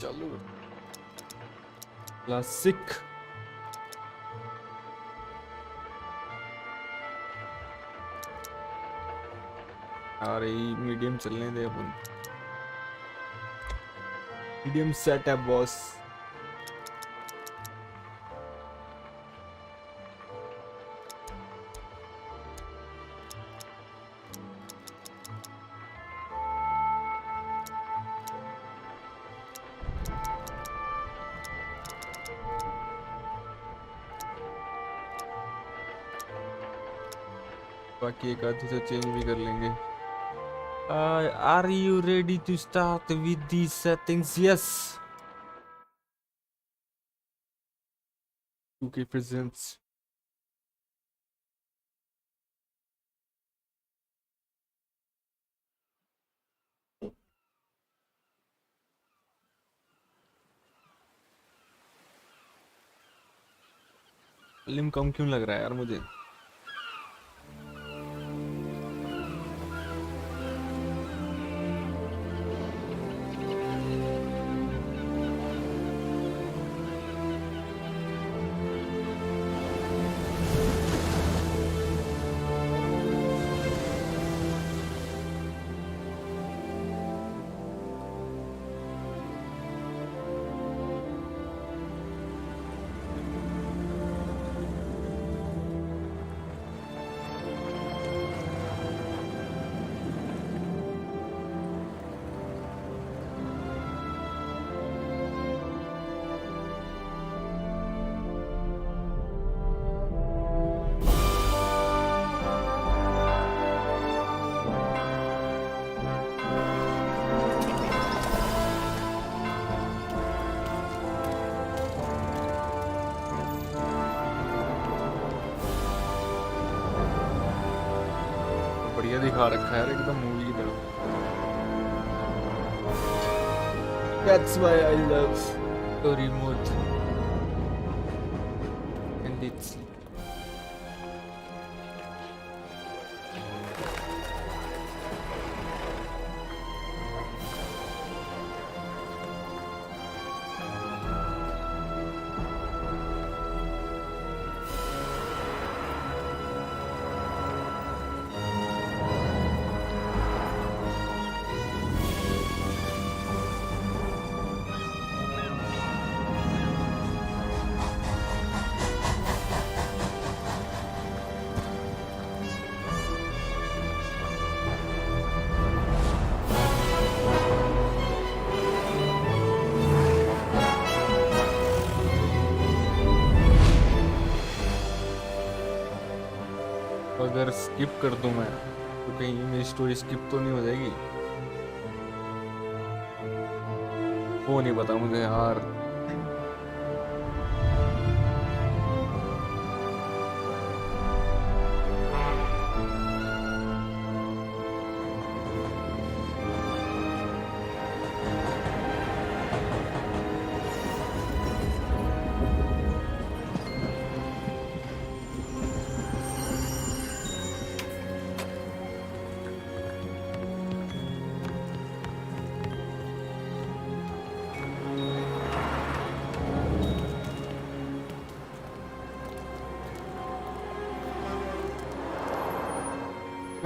चलो क्लासिक अरे मीडियम चलने दे अपन मीडियम सेट है बॉस बाकी एक आधी तो चेंज भी कर लेंगे are you ready to start with these settings? Yes. 2K presents volume कम क्यों लग रहा है यार मुझे बढ़िया दिखा रखा है यार एकदम मूवी की तरह That's why I love story mode and it's अगर स्किप कर दूं मैं तो कहीं मेरी स्टोरी स्किप तो नहीं हो जाएगी वो नहीं पता मुझे यार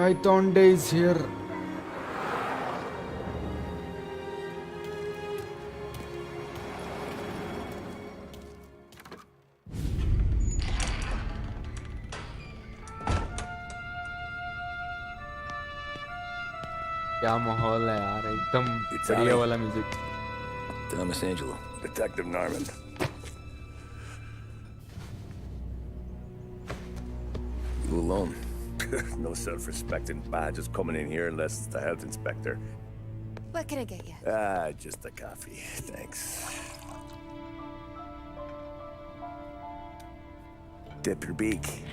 Python Day is here. क्या माहौल है यार एकदम बढ़िया वाला music Thomas Angelo. Detective Norman. You alone? No self-respecting badges coming in here unless it's the health inspector. What can I get you? Just a coffee, thanks. Dip your beak.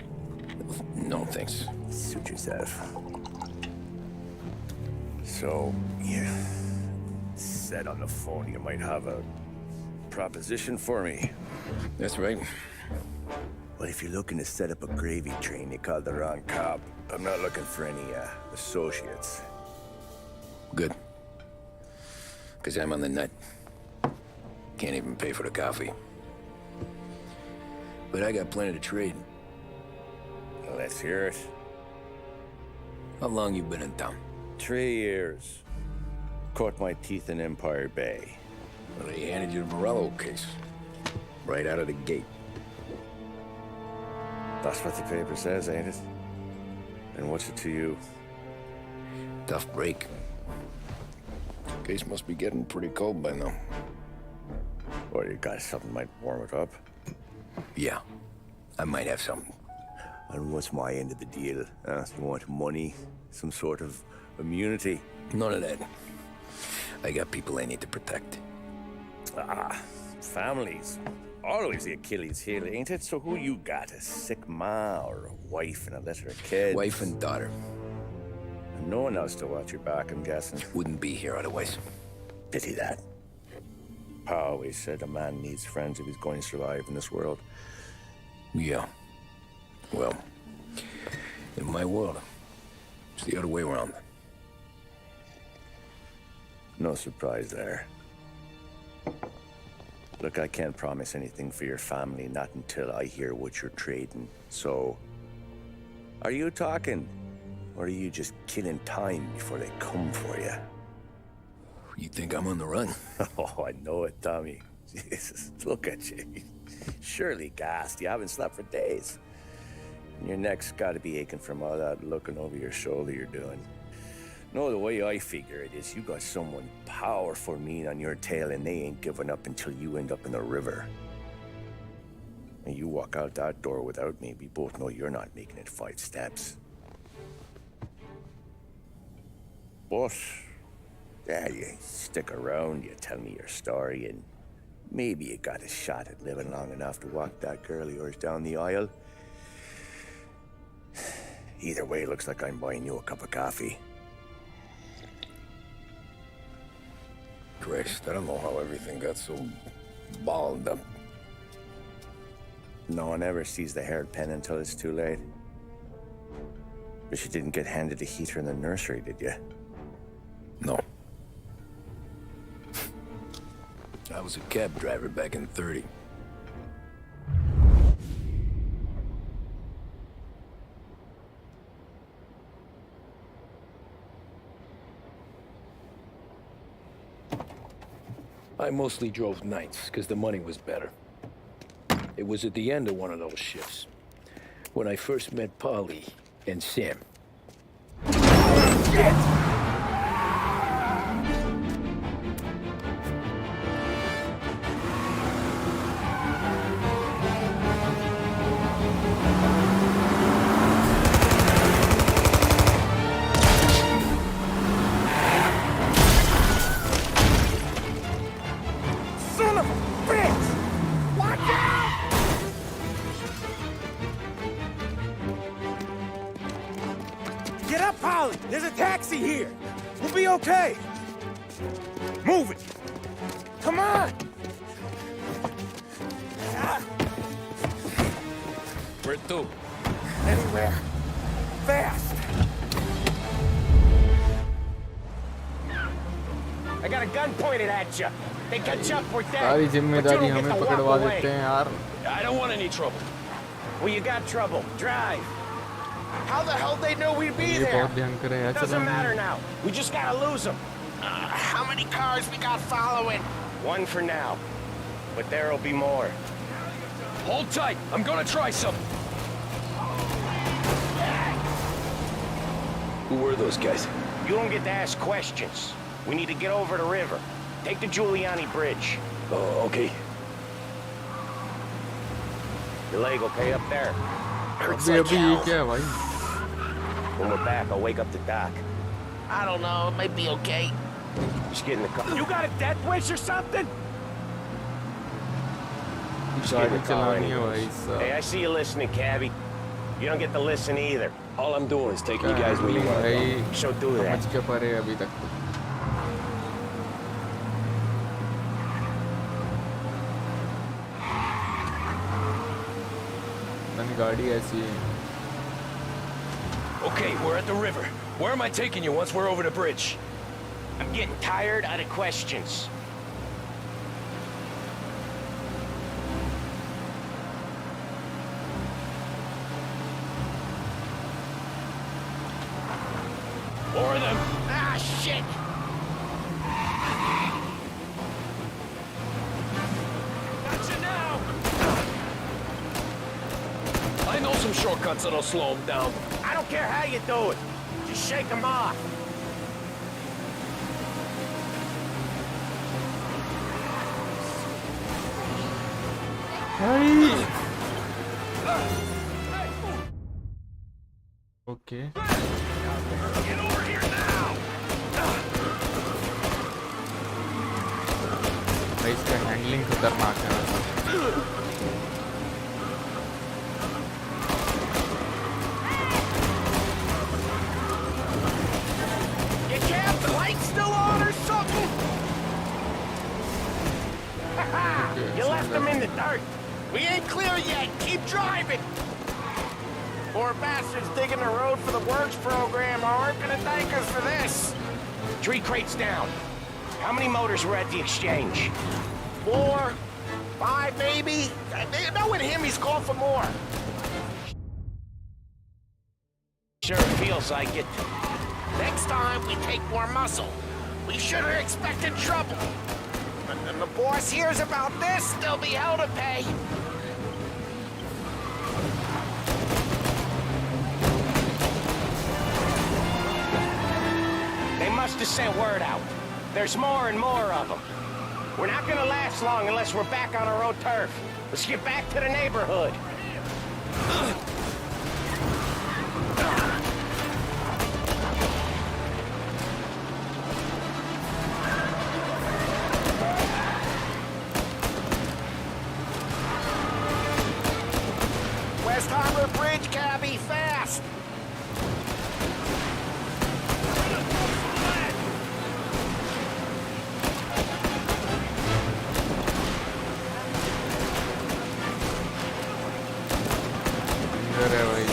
No, thanks. Suit yourself. So, you said on the phone you might have a proposition for me. That's right. Well, if you're looking to set up a gravy train, you called the wrong cop. I'm not looking for any, associates. Good. Because I'm on the nut. Can't even pay for the coffee. But I got plenty to trade. Well, let's hear it. How long you been in town? 3 years. Caught my teeth in Empire Bay. Well, they handed you the Morello case. Right out of the gate. That's what the paper says, ain't it? And what's it to you? Tough break. Case must be getting pretty cold by now. Or you got something might warm it up? Yeah, I might have something. And what's my end of the deal? You want money? Some sort of immunity? None of that. I got people I need to protect. Families. Always the Achilles heel, ain't it? So who you got? A sick ma or a wife and a litter of kids? Wife and daughter. And no one else to watch your back, I'm guessing. Wouldn't be here otherwise. Pity that. Pa always said a man needs friends if he's going to survive in this world. Yeah. Well, in my world, it's the other way around. No surprise there. Look, I can't promise anything for your family, not until I hear what you're trading. So, are you talking? Or are you just killing time before they come for you? You think I'm on the run? Oh, I know it, Tommy. Jesus, look at you. Surely gassed. You haven't slept for days. And your neck's got to be aching from all that looking over your shoulder you're doing. No, the way I figure it is you got someone powerful mean on your tail and they ain't giving up until you end up in the river. And you walk out that door without me, we both know you're not making it 5 steps. But, yeah, you stick around, you tell me your story, and maybe you got a shot at living long enough to walk that girl of yours down the aisle. Either way, it looks like I'm buying you a cup of coffee. Christ, I don't know how everything got so balled up. No one ever sees the haired pen until it's too late. But you didn't get handed a heater in the nursery, did you? No. I was a cab driver back in '30. I mostly drove nights, because the money was better. It was at the end of one of those shifts, when I first met Polly and Sam. Son of a bitch! Watch out! Get up, Polly! There's a taxi here! We'll be okay! Move it! Come on! Where to? Anywhere. Fast! I got a gun pointed at you. They catch up, we're dead. सारी But you जिम्मेदारी don't get हमें to walk पकड़वा away. देते हैं यार. I don't want any trouble. Well, you got trouble. Drive. How the hell they know we'd be ये there? बहुत भयंकर है यार. Doesn't चलो matter now. We just gotta lose them. How many cars we got following? One for now. But there'll be more. Hold tight. I'm gonna try something. Who were those guys? You don't get to ask questions. We need to get over the river. Take the Giuliani Bridge. Oh, okay. Your leg okay up there? Hurts अभी like अभी ये hell. क्या है भाई? When we're back, I'll wake up the doc. I don't know, it might be okay. Just get in the car. You got a death wish or something? Just give me गाड़ी a call चलानी है anyways. भाई साहब. Hey, I see you listening, Cabby. You don't get to listen either. All I'm doing is taking you क्या guys where you handling want to go. भाई So do that. समझ के परे अभी तक तो. तनी गाड़ी ऐसी है. Okay, we're at the river. Where am I taking you once we're over the bridge? I'm getting tired of the questions. More of them. Ah, shit! Gotcha now. I know some shortcuts that'll slow them down. I don't care how you do it. Just shake them off. Okay Get over here now. भाई इसका handling खतरनाक है वैसे. You kept the lights still on or something? You left them in the dirt. We ain't clear yet. Keep driving. Poor bastards digging the road for the works program aren't gonna thank us for this. 3 crates down. How many motors were at the exchange? 4, 5 maybe. Knowing him, he's called for more. Sure feels like it. Next time, we take more muscle. We should have expected trouble. And the boss hears about this, there'll be hell to pay. They must have sent word out. There's more and more of them. We're not gonna last long unless we're back on our own turf. Let's get back to the neighborhood. West Harbor Bridge, cabby, fast! इधर है भाई.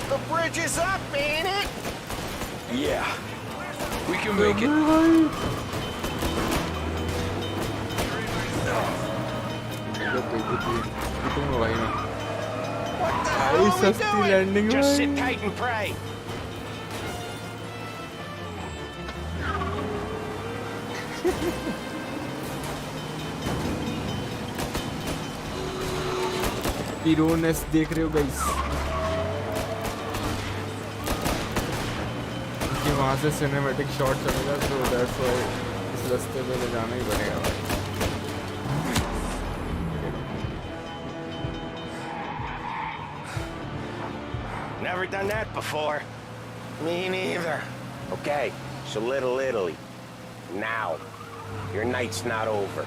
The bridge is up, ain't it? Yeah. We can make it. पिटूंगा भाई मैं. What the भाई hell are we सस्ती doing? Landing Just भाई. sit tight and pray. पिरोनेस देख रहे हो गाइस. क्योंकि वहाँ से सिनेमैटिक शॉट चलेगा तो दैट्स व्हाई इस रास्ते पे ले जाना ही पड़ेगा भाई. Never done that before. Me neither. Okay, so Little Italy. Now. Your night's not over.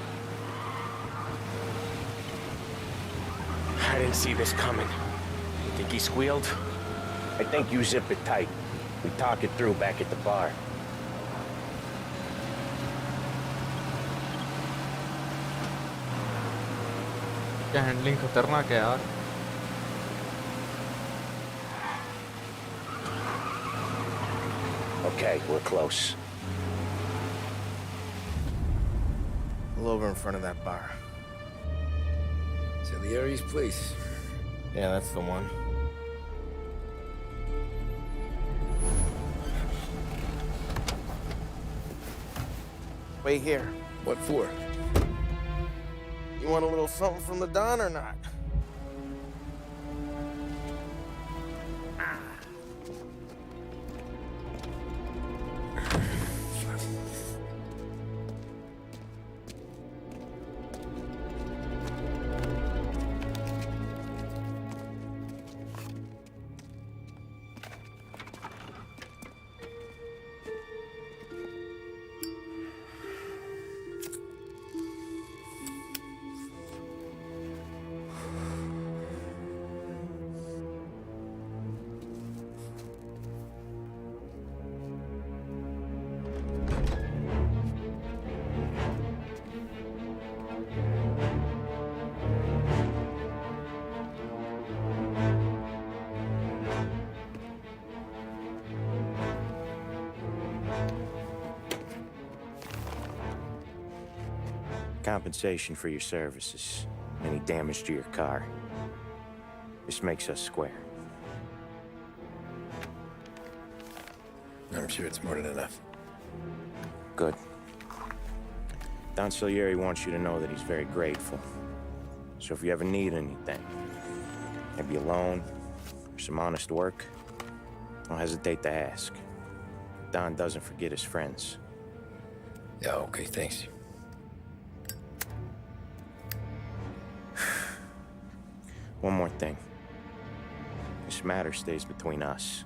I didn't see this coming. You think he squealed? I think you zip it tight. We talk it through back at the bar. क्या handling खतरनाक है यार. Okay, we're close. Pull over in front of that bar. Salieri's place. Yeah, that's the one. Wait here. What for? You want a little something from the Don or not? compensation for your services. Any damage to your car. This makes us square. I'm sure it's more than enough. Good. Don Salieri wants you to know that he's very grateful. So if you ever need anything, maybe a loan or some honest work, don't hesitate to ask. Don doesn't forget his friends. Yeah, okay, thanks. One more thing. This matter stays between us.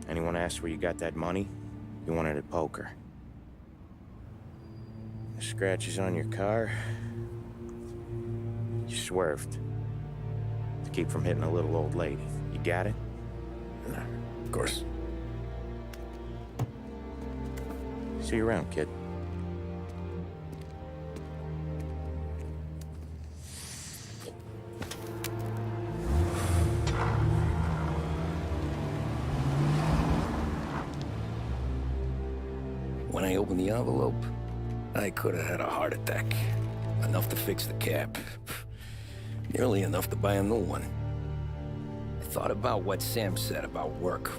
Anyone asks where you got that money, you won it at poker. The scratches on your car, you swerved to keep from hitting a little old lady. You got it? Of course. See you around, kid. When I opened the envelope, I could have had a heart attack. Enough to fix the cap. Nearly enough to buy a new one. I thought about what Sam said about work.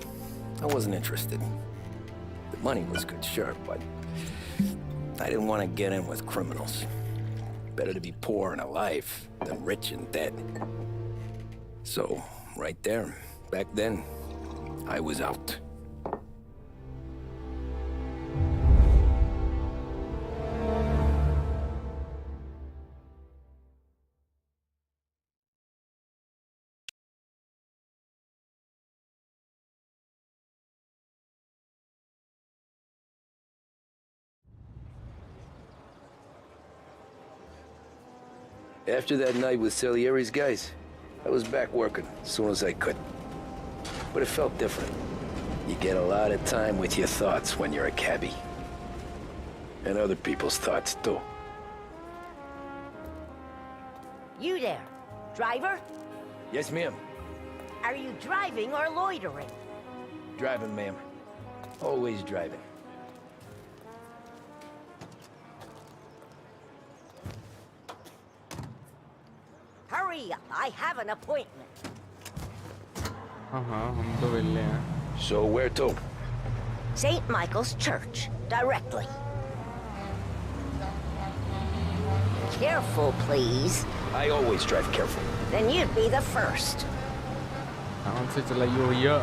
I wasn't interested. The money was good, sure, but I didn't want to get in with criminals. Better to be poor and alive than rich and dead. So, right there, back then, I was out. After that night with Salieri's guys, I was back working as soon as I could. But it felt different. You get a lot of time with your thoughts when you're a cabbie. And other people's thoughts, too. You there, driver? Yes, ma'am. Are you driving or loitering? Driving, ma'am. Always driving. Hurry up, I have an appointment. हाँ हम तो वेले हैं. So where to? St. Michael's Church, directly. Careful, please. I always drive careful. Then you'd be the first. ध्यान से चलाइए भैया.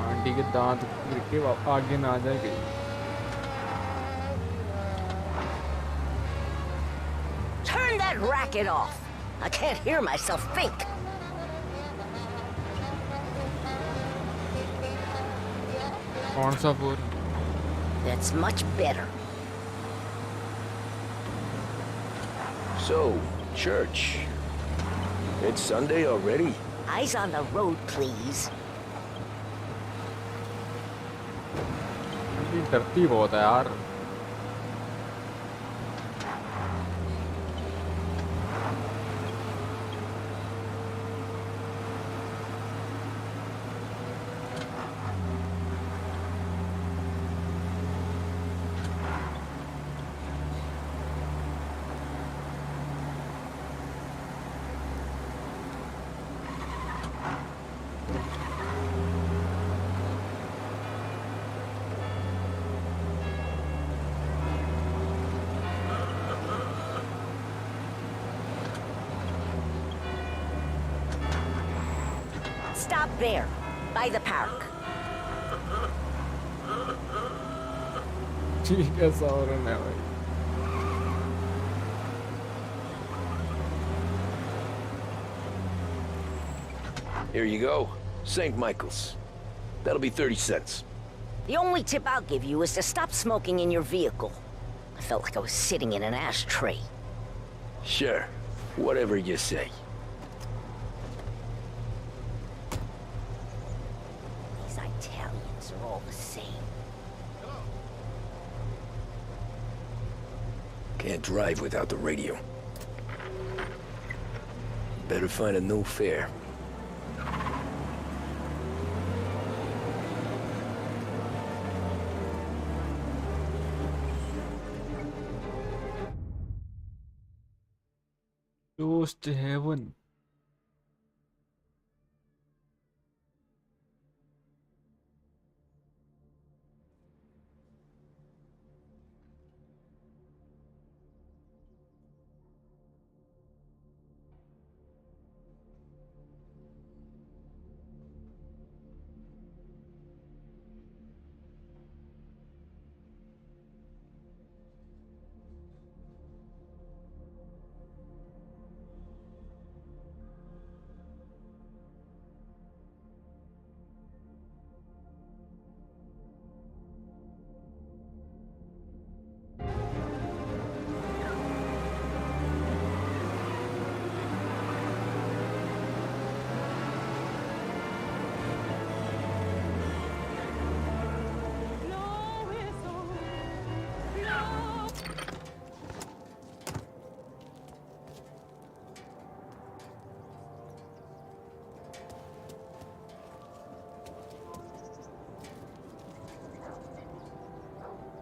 Aunty के दांत गिर के आगे ना आ जाए कहीं. Turn that racket off. I can't hear myself think. कौन सा four? That's much better. So, church. It's Sunday already? Eyes on the road, please. ये डरती बहुत है यार. Stop there, by the park. ठीक है सावरन है भाई. Here you go. St. Michael's. That'll be 30 cents. The only tip I'll give you is to stop smoking in your vehicle. I felt like I was sitting in an ashtray. Sure. Whatever you say. These Italians are all the same. Can't drive without the radio. Better find a new fare. Ghost Heaven.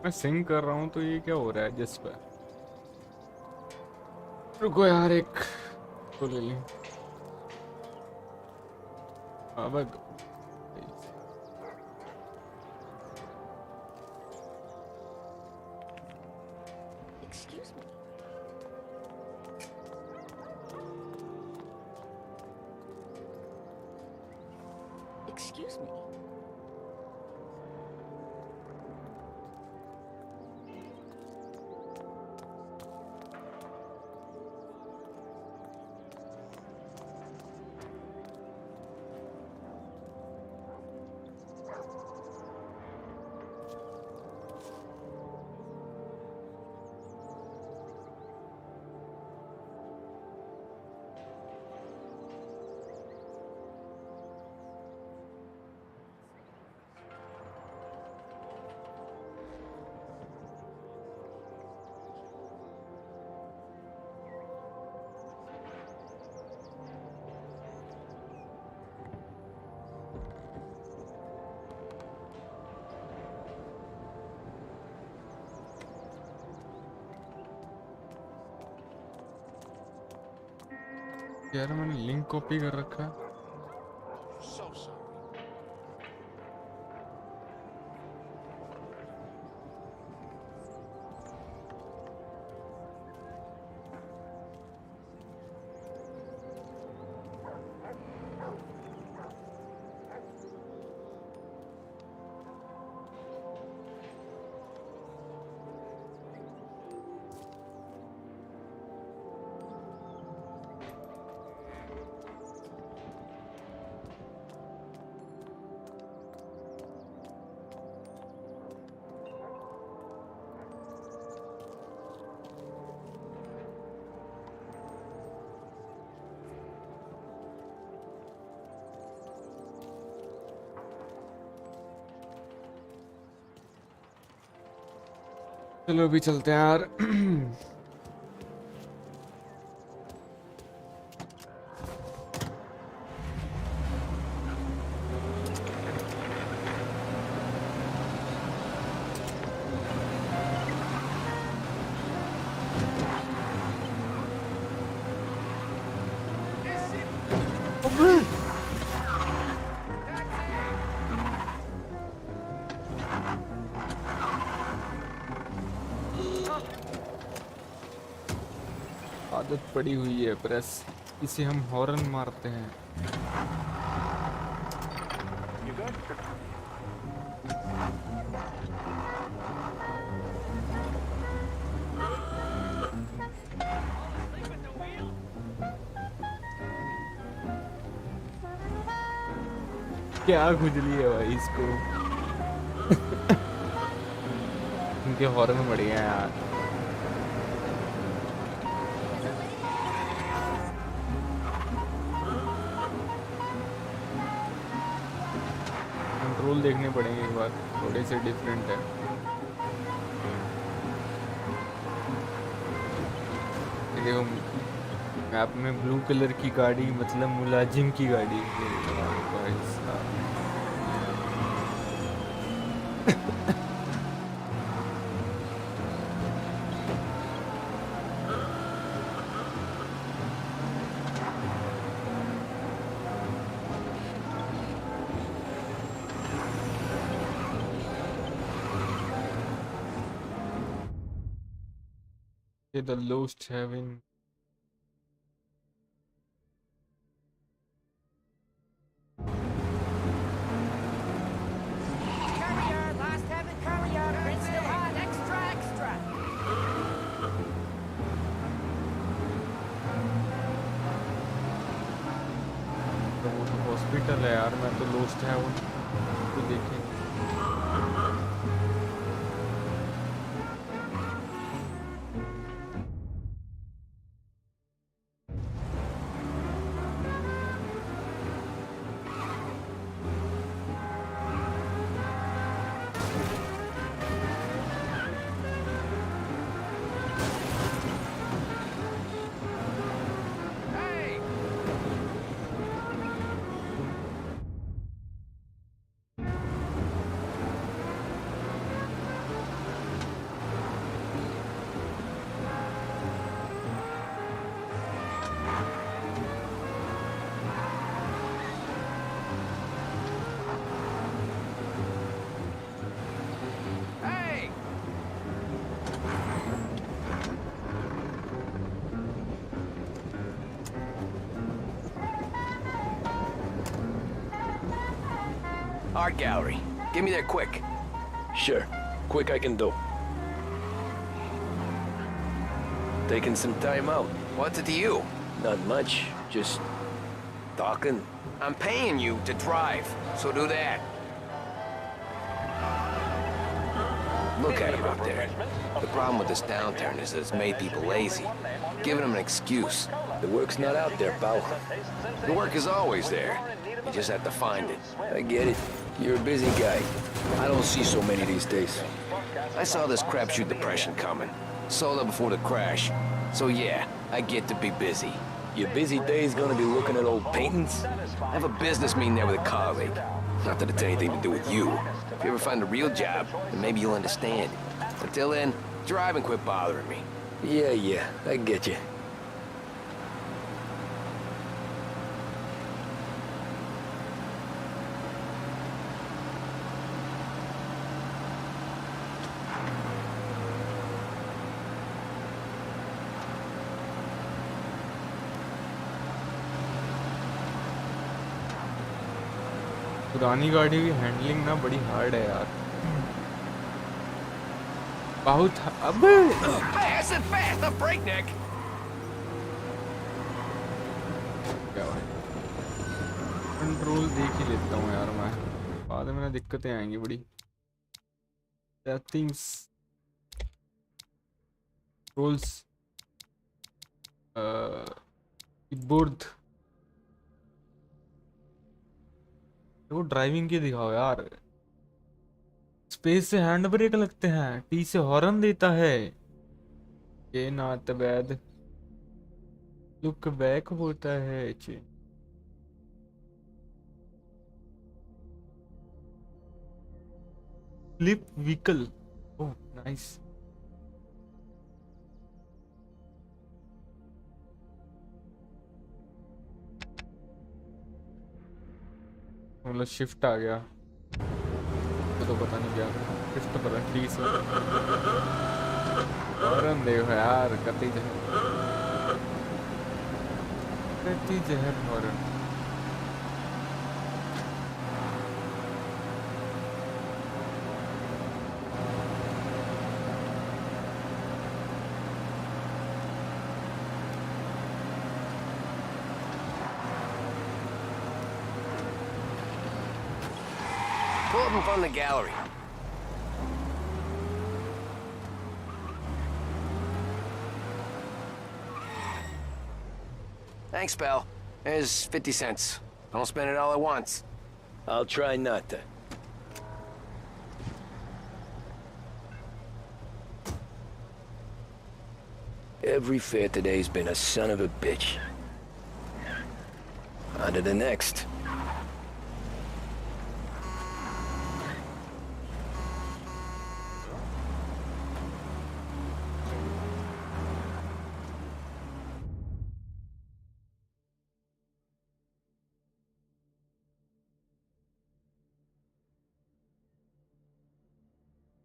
मैं सिंग कर रहा हूँ तो ये क्या हो रहा है जिस पर? रुको यार, एक तो ले लें। अब Excuse me. Excuse me. यार मैंने लिंक कॉपी कर रखा है। So sorry. चलो अभी चलते हैं यार। आदत पड़ी हुई है प्रेस, इसे हम हॉर्न मारते हैं। क्या खुजली है भाई इसको। इनके हॉर्न बढ़िया है यार। कंट्रोल देखने पड़ेंगे एक बार, थोड़े से डिफरेंट है। देखो मैप में ब्लू कलर की गाड़ी मतलब मुलाजिम की गाड़ी। भाई साहब ये the lost heaven. Courier, last heaven courier. Prince still hot. Extra, extra. तो वो तो हॉस्पिटल है यार, मैं तो लोस्ट हेवन तो देखे। Art gallery. Get me there quick. Sure. Quick I can do. Taking some time out. What's it to you? Not much. Just talking. I'm paying you to drive, so do that. Look at him out there. The problem with this downturn is that it's made people lazy, giving them an excuse. The work's not out there, pal. The work is always there. You just have to find it. I get it. You're a busy guy. I don't see so many these days. I saw this crapshoot depression coming. Sold up before the crash. So yeah, I get to be busy. Your busy day's gonna be looking at old paintings? I have a business meeting there with a colleague. Not that it's anything to do with you. If you ever find a real job, then maybe you'll understand. Until then, drive and quit bothering me. Yeah, I get you. पुरानी गाड़ी की handling ना बड़ी hard है यार, बहुत। अबे Fast and fast, a breakneck. क्या भाई, कंट्रोल देख ही लेता हूँ यार मैं, बाद में ना दिक्कतें आएंगी बड़ी। सेटिंग्स, कंट्रोल्स, कीबोर्ड, वो ड्राइविंग की दिखाओ यार। स्पेस से हैंड ब्रेक लगते हैं, टी से हॉर्न देता है, ये नॉट बैड। लुक बैक होता है, फ्लिप व्हीकल, ओह नाइस। मतलब शिफ्ट आ गया तो पता नहीं क्या शिफ्ट पर टी से हॉर्न देखो यार, कति जहर horn. Pull up in front of the gallery. Thanks, pal. There's 50 cents. Don't spend it all at once. I'll try not to. Every fare today's been a son of a bitch. On to the next.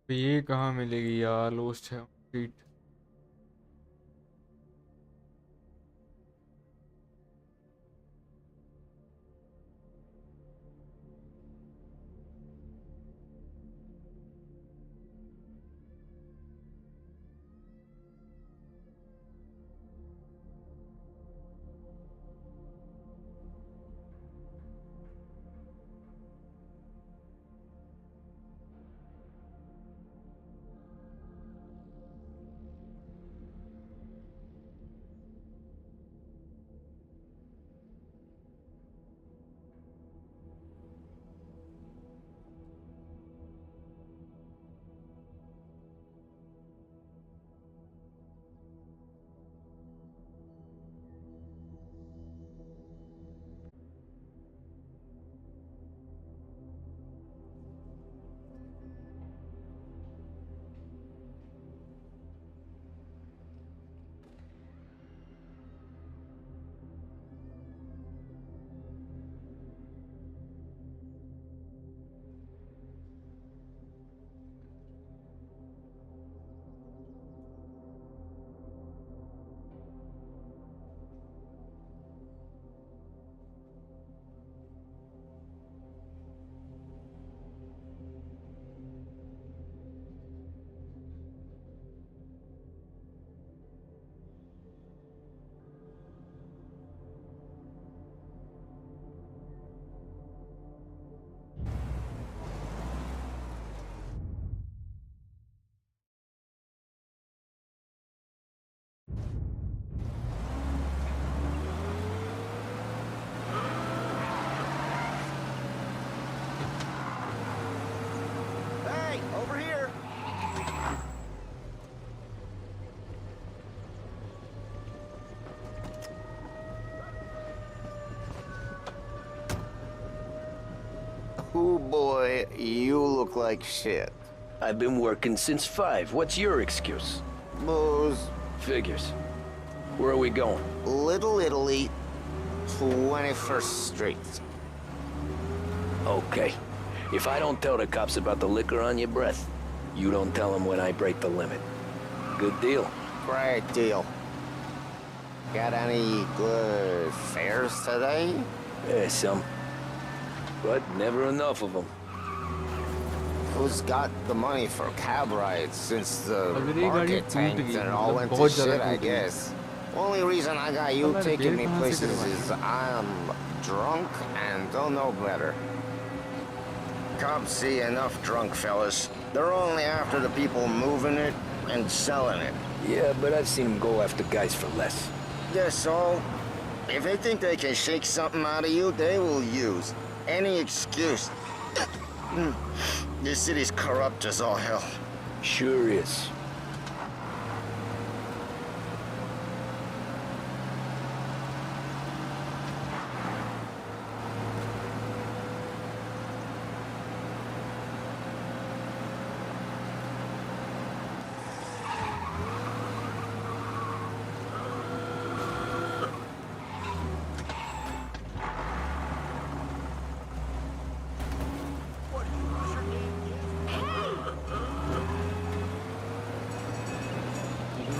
ये कहाँ मिलेगी यार, lost है street. Hoo boy, you look like shit. I've been working since 5. What's your excuse? Booze, Figures. Where are we going? Little Italy, 21st Street. Okay. If I don't tell the cops about the liquor on your breath, you don't tell them when I break the limit. Good deal. Great deal. Got any good fares today? Some. But never enough of them. Who's got the money for cab rides since the अगर ये गाड़ी market टूट tanked गई, and it all मतलब went to बहुत ज़्यादा shit, I टूट गई। guess. Only reason I got you मैंने taking me देर कहाँ से places करवाई? is I'm drunk and don't know better. Cops see enough drunk fellas. They're only after the people moving it and selling it. Yeah, but I've seen them go after guys for less. Yes, so if they think they can shake something out of you, they will use any excuse. This city's corrupt as all hell. Sure is.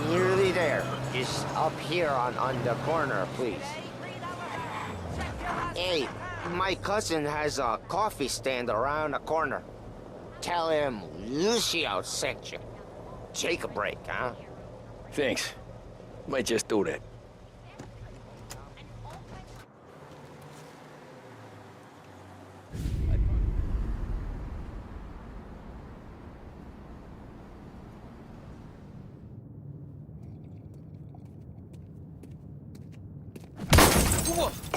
Nearly there. Just up here on the corner, please. Hey, my cousin has a coffee stand around the corner. Tell him Lucio sent you. Take a break, huh? Thanks. Might just do that.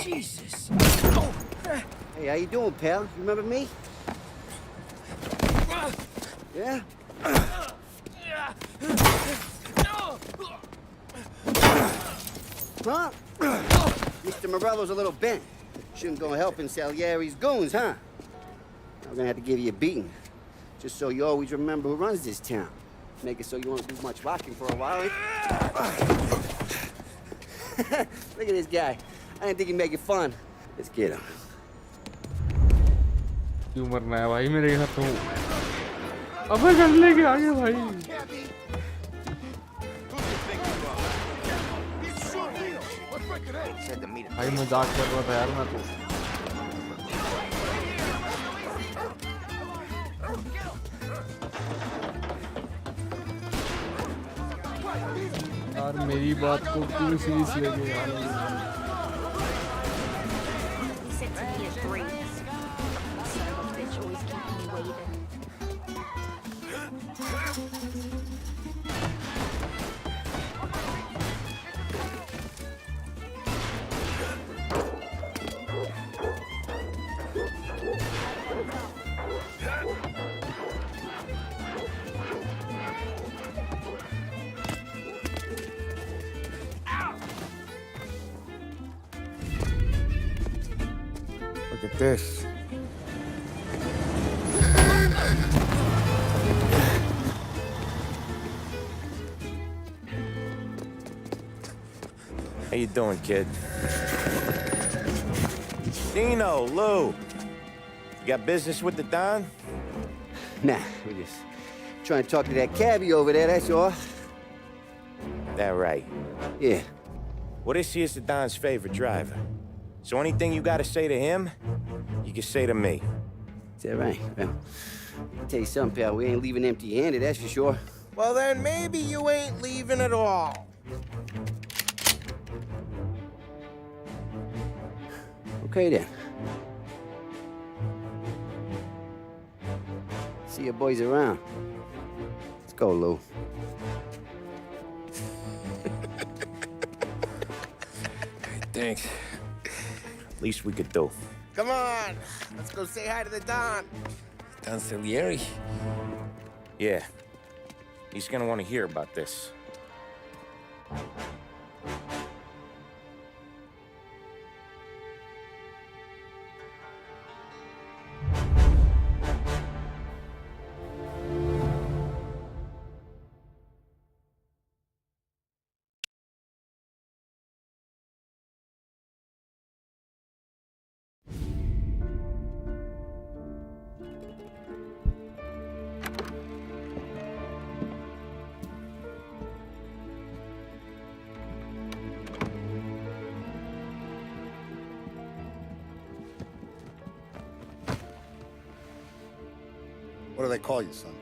Jesus. Hey, how you doing, pal? You remember me? Yeah? Huh? Mr. Morello's a little bent. Shouldn't go helping Salieri's goons, huh? I'm gonna have to give you a beating. Just so you always remember who runs this town. Make it so you won't do much rocking for a while, eh? Look at this guy. I didn't think he'd make it fun. Let's get him. क्यों मरना है भाई मेरे यहाँ तो? अबे कर लेके आगे भाई। भाई मजाक कर रहा था यार मैं तो। यार मेरी बात को क्यों सीरियस लेके यार? He said to me at 3. Son of a bitch always keeping me waiting. Look at this. How you doing, kid? Dino, Lou. You got business with the Don? Nah, we're just trying to talk to that cabbie over there, that's all. That right. Yeah. Well, this here's the Don's favorite driver. So anything you gotta say to him, you can say to me. Is that right? Well, I'll tell you something, pal. We ain't leaving empty-handed, that's for sure. Well, then maybe you ain't leaving at all. Okay, then. See your boys around. Let's go, Lou. Thanks. Least we could do. Come on, let's go say hi to the Don. Don Salieri? Yeah. He's gonna want to hear about this. What do they call you, son?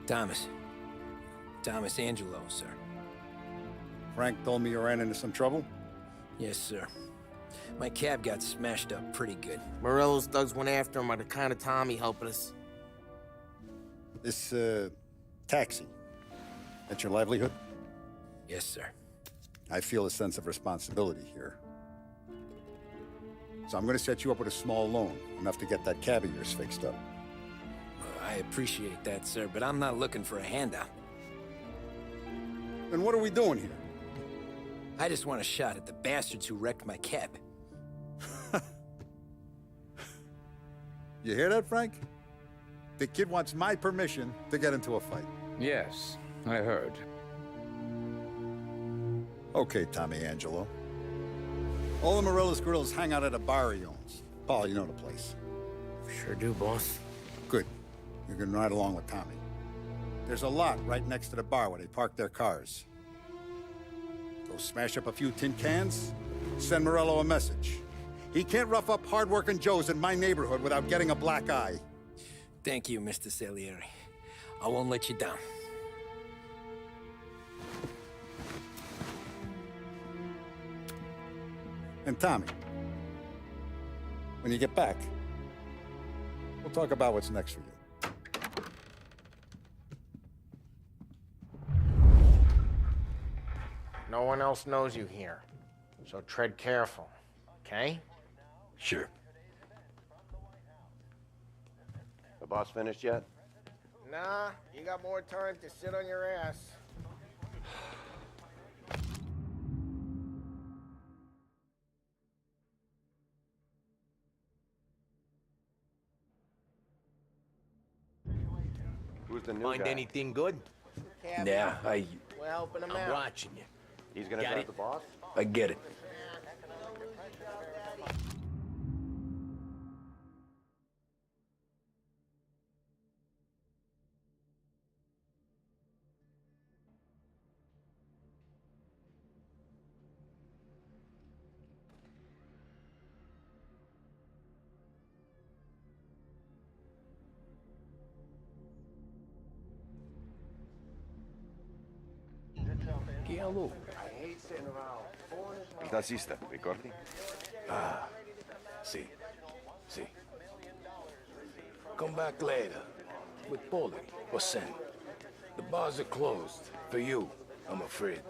Thomas. Thomas Angelo, sir. Frank told me you ran into some trouble? Yes, sir. My cab got smashed up pretty good. Morello's thugs went after him on account of Tommy helping us. This, taxi. That's your livelihood? Yes, sir. I feel a sense of responsibility here. So I'm gonna set you up with a small loan, enough to get that cab of yours fixed up. I appreciate that, sir, but I'm not looking for a handout. Then what are we doing here? I just want a shot at the bastards who wrecked my cab. You hear that, Frank? The kid wants my permission to get into a fight. Yes, I heard. Okay, Tommy Angelo. All the Morello's girls hang out at a bar he owns. Paul, you know the place. Sure do, boss. Good. You can ride along with Tommy. There's a lot right next to the bar where they park their cars. Go smash up a few tin cans, send Morello a message. He can't rough up hard-working Joes in my neighborhood without getting a black eye. Thank you, Mr. Salieri. I won't let you down. And Tommy, when you get back, we'll talk about what's next for you. No one else knows you here, so tread careful, okay? Sure. The boss finished yet? Nah, you got more time to sit on your ass. Who's the new Find guy? anything good? Yeah, We're helping him I'm out. watching you. He's gonna Got drive it? the boss? I get it. Il tassista, ricordi? See. Come back later. With Polly or Sam. The bars are closed. For you, I'm afraid.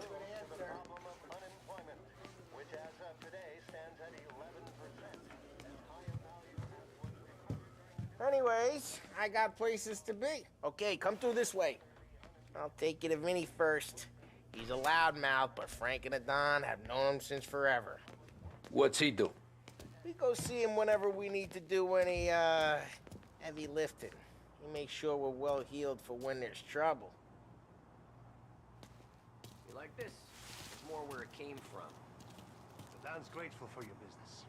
Anyways, I got places to be. Okay, come through this way. I'll take you to Vinny first. He's a loudmouth, but Frank and the Don have known him since forever. What's he do? We go see him whenever we need to do any, heavy lifting. He makes sure we're well healed for when there's trouble. You like this? It's more where it came from. The Don's grateful for your business.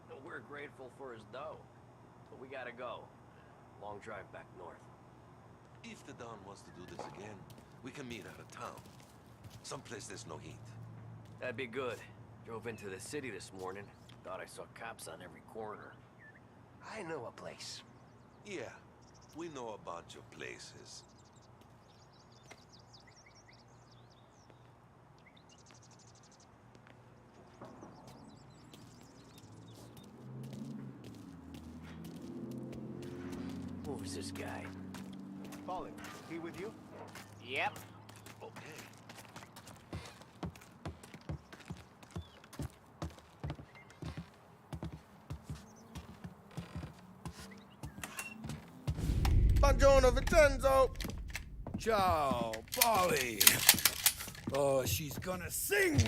No, we're grateful for his dough. But we gotta go. Long drive back north. If the Don wants to do this again, we can meet out of town. Someplace there's no heat. That'd be good. Drove into the city this morning. Thought I saw cops on every corner. I know a place. Yeah, we know a bunch of places. Who's this guy? Polly, he with you? Yep. Okay. Buongiorno, Vincenzo. Ciao, Polly. Oh, she's gonna sing.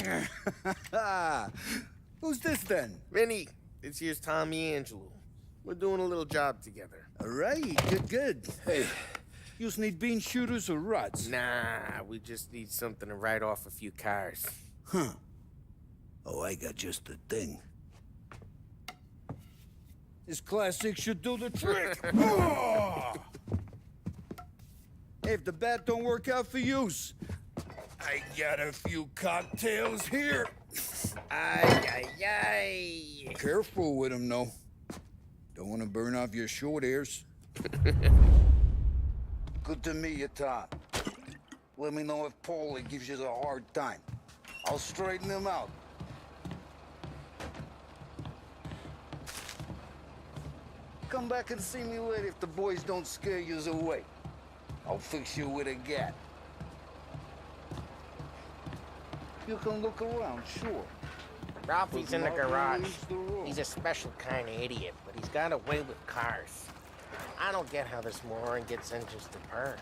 Who's this then? Vinny, this here's Tommy Angelo. We're doing a little job together. All right, good. Hey, yous need bean shooters or rods? Nah, we just need something to write off a few cars. Huh. Oh, I got just the thing. This classic should do the trick. Oh! Hey, if the bat don't work out for yous, I got a few cocktails here. Ay, ay, ay. Careful with them, though. Don't want to burn off your short hairs. Good to meet you, Tom. Let me know if Paulie gives you a hard time. I'll straighten him out. Come back and see me later if the boys don't scare you away. I'll fix you with a gat. You can look around, sure. Ralphie's in the But garage. Martin leaves the room. He's a special kind of idiot, but he's got a way with cars. I don't get how this moron gets interested in her.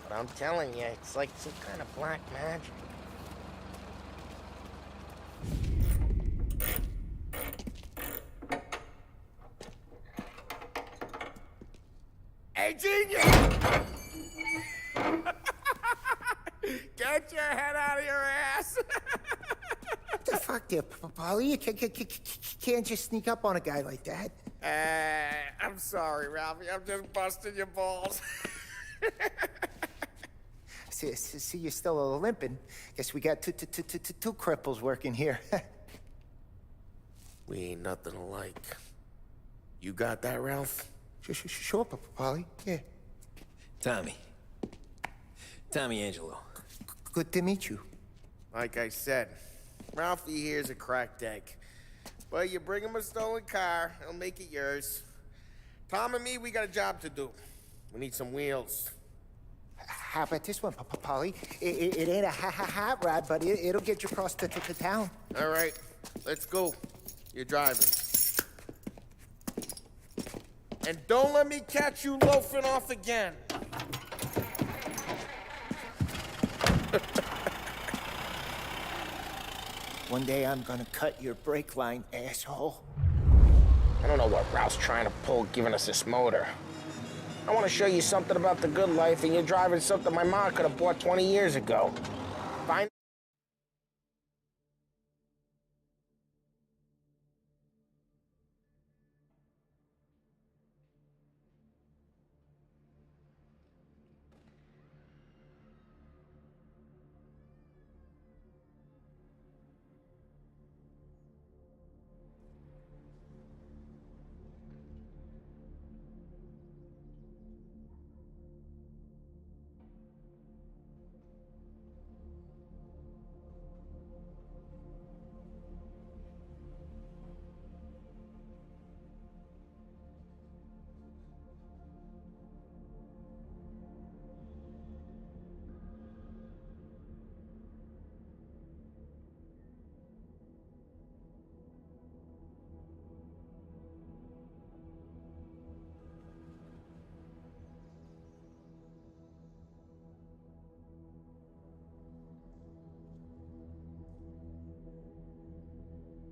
But I'm telling you, it's like some kind of black magic. Hey, genius! Get your head out of your ass! What the fuck there, Paulie? You can't just sneak up on a guy like that. I'm sorry, Ralphie. I'm just busting your balls. See, you're still limping. Guess we got two cripples working here. We ain't nothing alike. You got that, Ralph? Sure, Paulie. Yeah. Tommy Angelo. Good to meet you. Like I said, Ralphie here's a cracked egg. But you bring him a stolen car, he'll make it yours. Tom and me, we got a job to do. We need some wheels. How about this one, Paulie? It ain't a hot rod, but it'll get you across to town. All right, let's go. You're driving. And don't let me catch you loafing off again. One day I'm gonna cut your brake line, asshole. I don't know what Ralph's trying to pull giving us this motor. I want to show you something about the good life, and you're driving something my mom could have bought 20 years ago. Fine.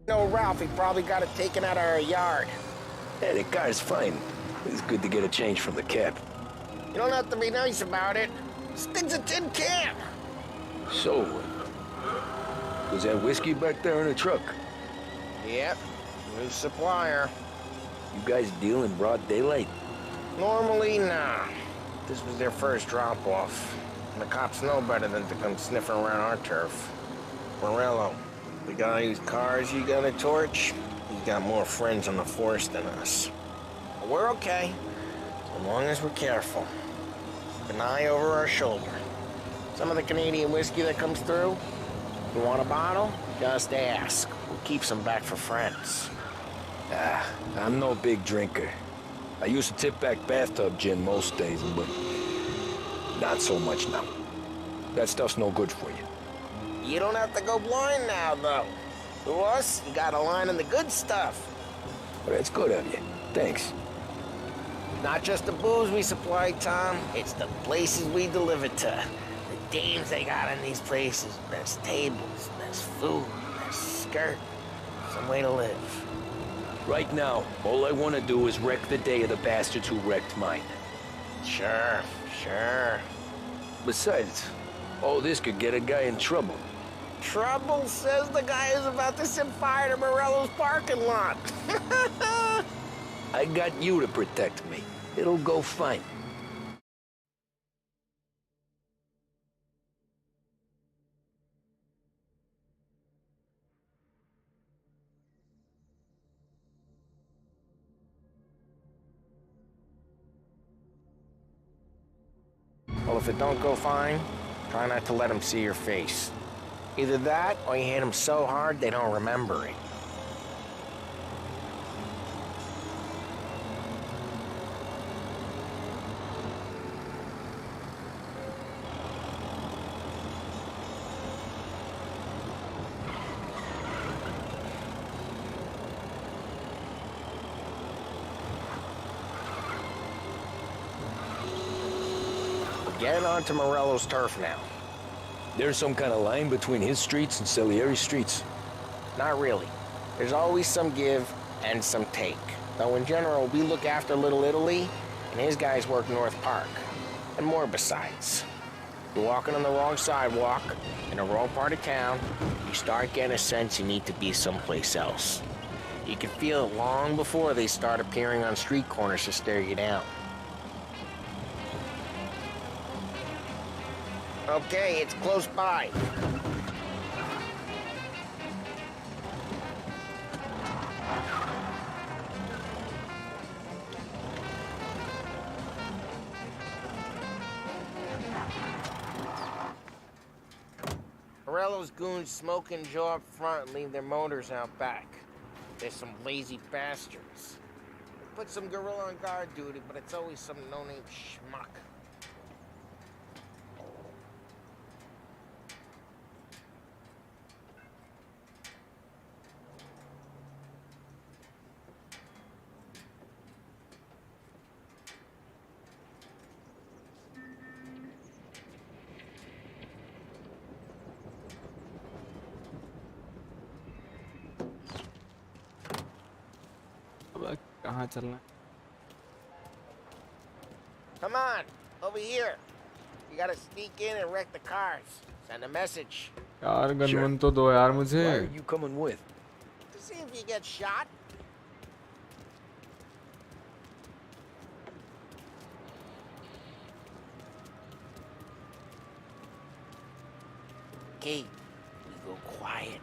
No, Ralph, he probably got it taken out of our yard. Yeah, the car's fine. It's good to get a change from the cab. You don't have to be nice about it. This thing's a tin can. So, was that whiskey back there in the truck? Yep, new supplier. You guys deal in broad daylight? Normally, nah. This was their first drop-off. And the cops know better than to come sniffing around our turf. Morello, the guy whose cars you got a torch, he's got more friends on the force than us. But we're okay, as long as we're careful. Keep an eye over our shoulder. Some of the Canadian whiskey that comes through, you want a bottle? Just ask. We'll keep some back for friends. I'm no big drinker. I used to tip back bathtub gin most days, but not so much now. That stuff's no good for you. You don't have to go blind now, though. To us, you got a line in the good stuff. Well, that's good of you. Thanks. Not just the booze we supply, Tom. It's the places we deliver to. The dames they got in these places. There's tables, there's food, there's skirt. Some way to live. Right now, all I want to do is wreck the day of the bastards who wrecked mine. Sure. Besides, all this could get a guy in trouble. Trouble, says the guy who's about to set fire to Morello's parking lot. I got you to protect me. It'll go fine. if it don't go fine, try not to let them see your face. Either that, or you hit them so hard they don't remember it. Get onto Morello's turf now. There's some kind of line between his streets and Salieri's streets. Not really. There's always some give and some take. Though in general, we look after Little Italy, and his guys work North Park. And more besides. You're walking on the wrong sidewalk, in the wrong part of town, you start getting a sense you need to be someplace else. You can feel it long before they start appearing on street corners to stare you down. Okay, it's close by. Morello's goons smoke and Joe up front and leave their motors out back. They're some lazy bastards. They put some gorilla on guard duty, but it's always some no-name schmuck. अब कहाँ चलना है? Come on, over here. You gotta sneak in and wreck the cars. Send a message. यार गनवन तो दो यार मुझे. Why are you coming with? To see if you get shot. Okay, we go quiet.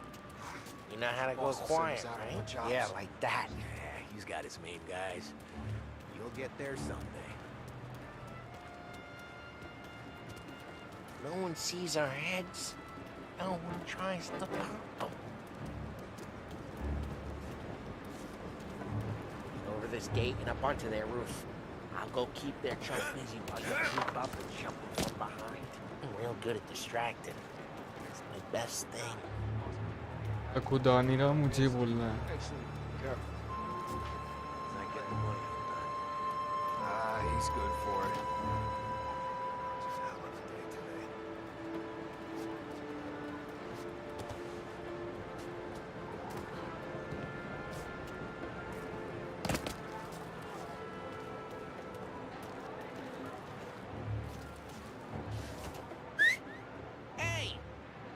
You know how to go quiet, right? Yeah, like that. Yeah, he's got his main guys. You'll get there someday. No one sees our heads. No one tries to pop them. Over this gate and up onto their roof. I'll go keep their truck busy while you creep up and jump them from behind. I'm real good at distracting. It's my best thing. खुदा नहीं रहा मुझे बोलना है. He's good for it. Hey!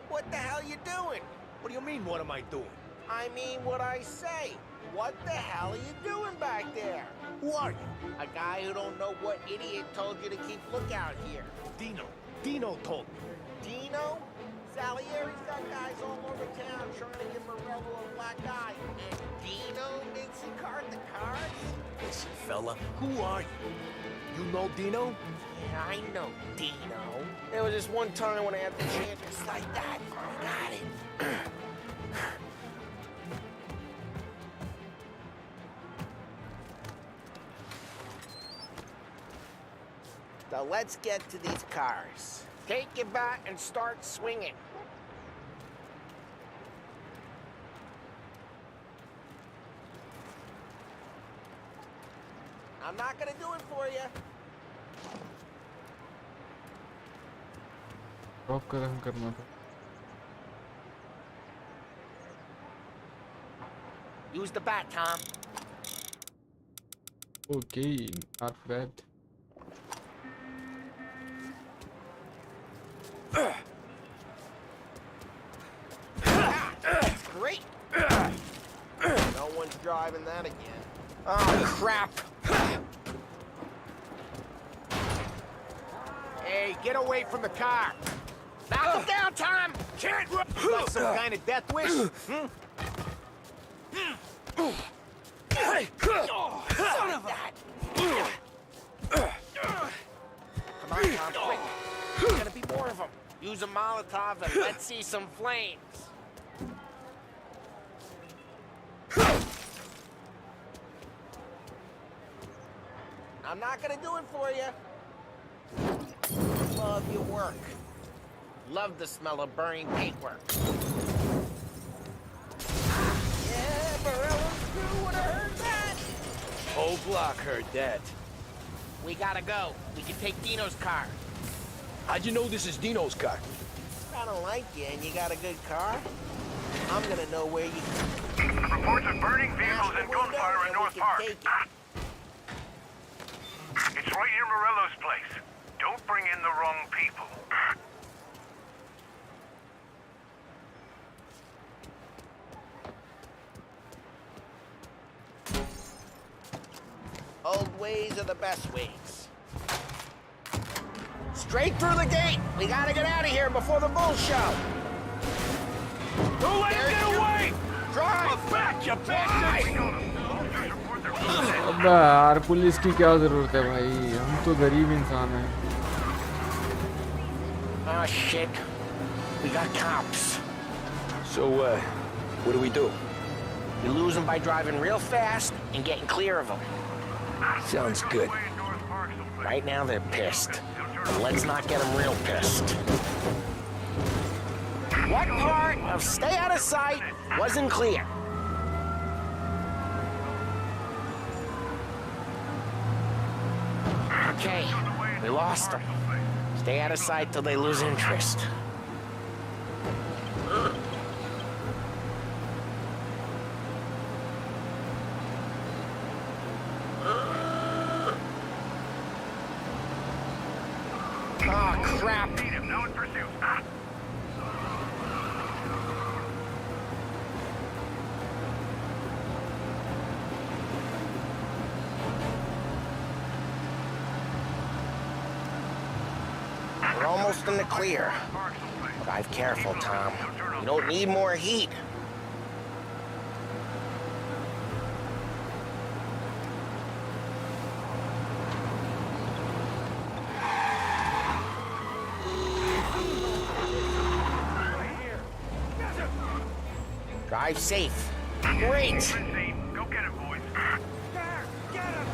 What the hell you doing? What do you mean, what am I doing? I mean what I say. What the hell are you doing back there? Who are you? A guy who don't know what idiot told you to keep lookout here. Dino. Dino told me. Dino? Salieri's got guys all over town trying to give Morello a black eye. And Dino thinks he card the cards? Listen, fella, who are you? You know Dino? Yeah, I know Dino. There was this one time when I had the chance just like that. I got it. So let's get to these cars. Take your bat and start swinging. I'm not gonna do it for you. Drop कदम करना था. Use the bat, Tom. Okay, not bad. Great. No one's driving that again. Oh, crap. Hey, get away from the car! Knock him down, Tom! Can't run! Like some kind of death wish? Son of a... Come on, Tom, quick. Use a Molotov and let's see some flames. I'm not gonna do it for you. Love your work. Love the smell of burning paintwork. Yeah, Morello's crew would have heard that. Whole block heard that. We gotta go. We can take Dino's car. How'd you know this is Dino's car? I don't like you and you got a good car. I'm gonna know where you... Reports of burning vehicles and gunfire in North Park. Take it. It's right near Morello's place. Don't bring in the wrong people. Old ways are the best ways. Straight through the gate. We gotta get out of here before the bull show. Don't let him get away! Drive! Back, you bastard! अबे यार police की क्या जरूरत है भाई, हम तो गरीब इंसान हैं. Oh shit. We got cops. So, what do we do? You lose them by driving real fast and getting clear of them. Sounds good. Right now they're pissed. But let's not get them real pissed. What part of stay out of sight wasn't clear? Okay, we lost them. Stay out of sight till they lose interest. Oh, crap. Now in pursuit. We're almost in the clear. Drive careful, Tom. You don't need more heat. Drive safe. Great. Go get him, boys. There! Get him!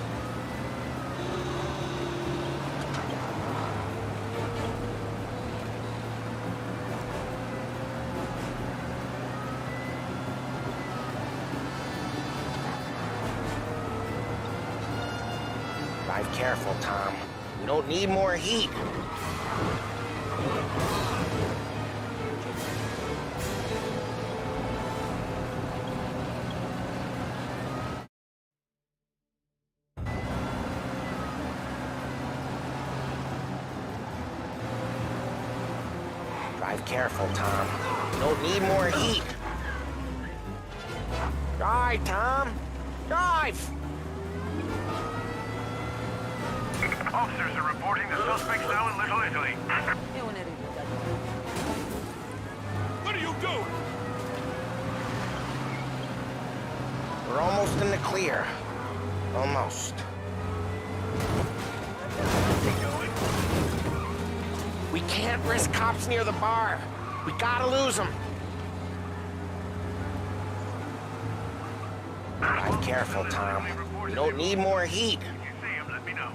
Drive careful, Tom. You don't need more heat. Drive careful, Tom. You don't need more heat. Drive, Tom. Drive! Officers are reporting the suspects now in Little Italy. What are you doing? We're almost in the clear. Almost. We can't risk cops near the bar. We gotta lose them. Drive careful, Tom. You don't need more heat. If you see him, let me know.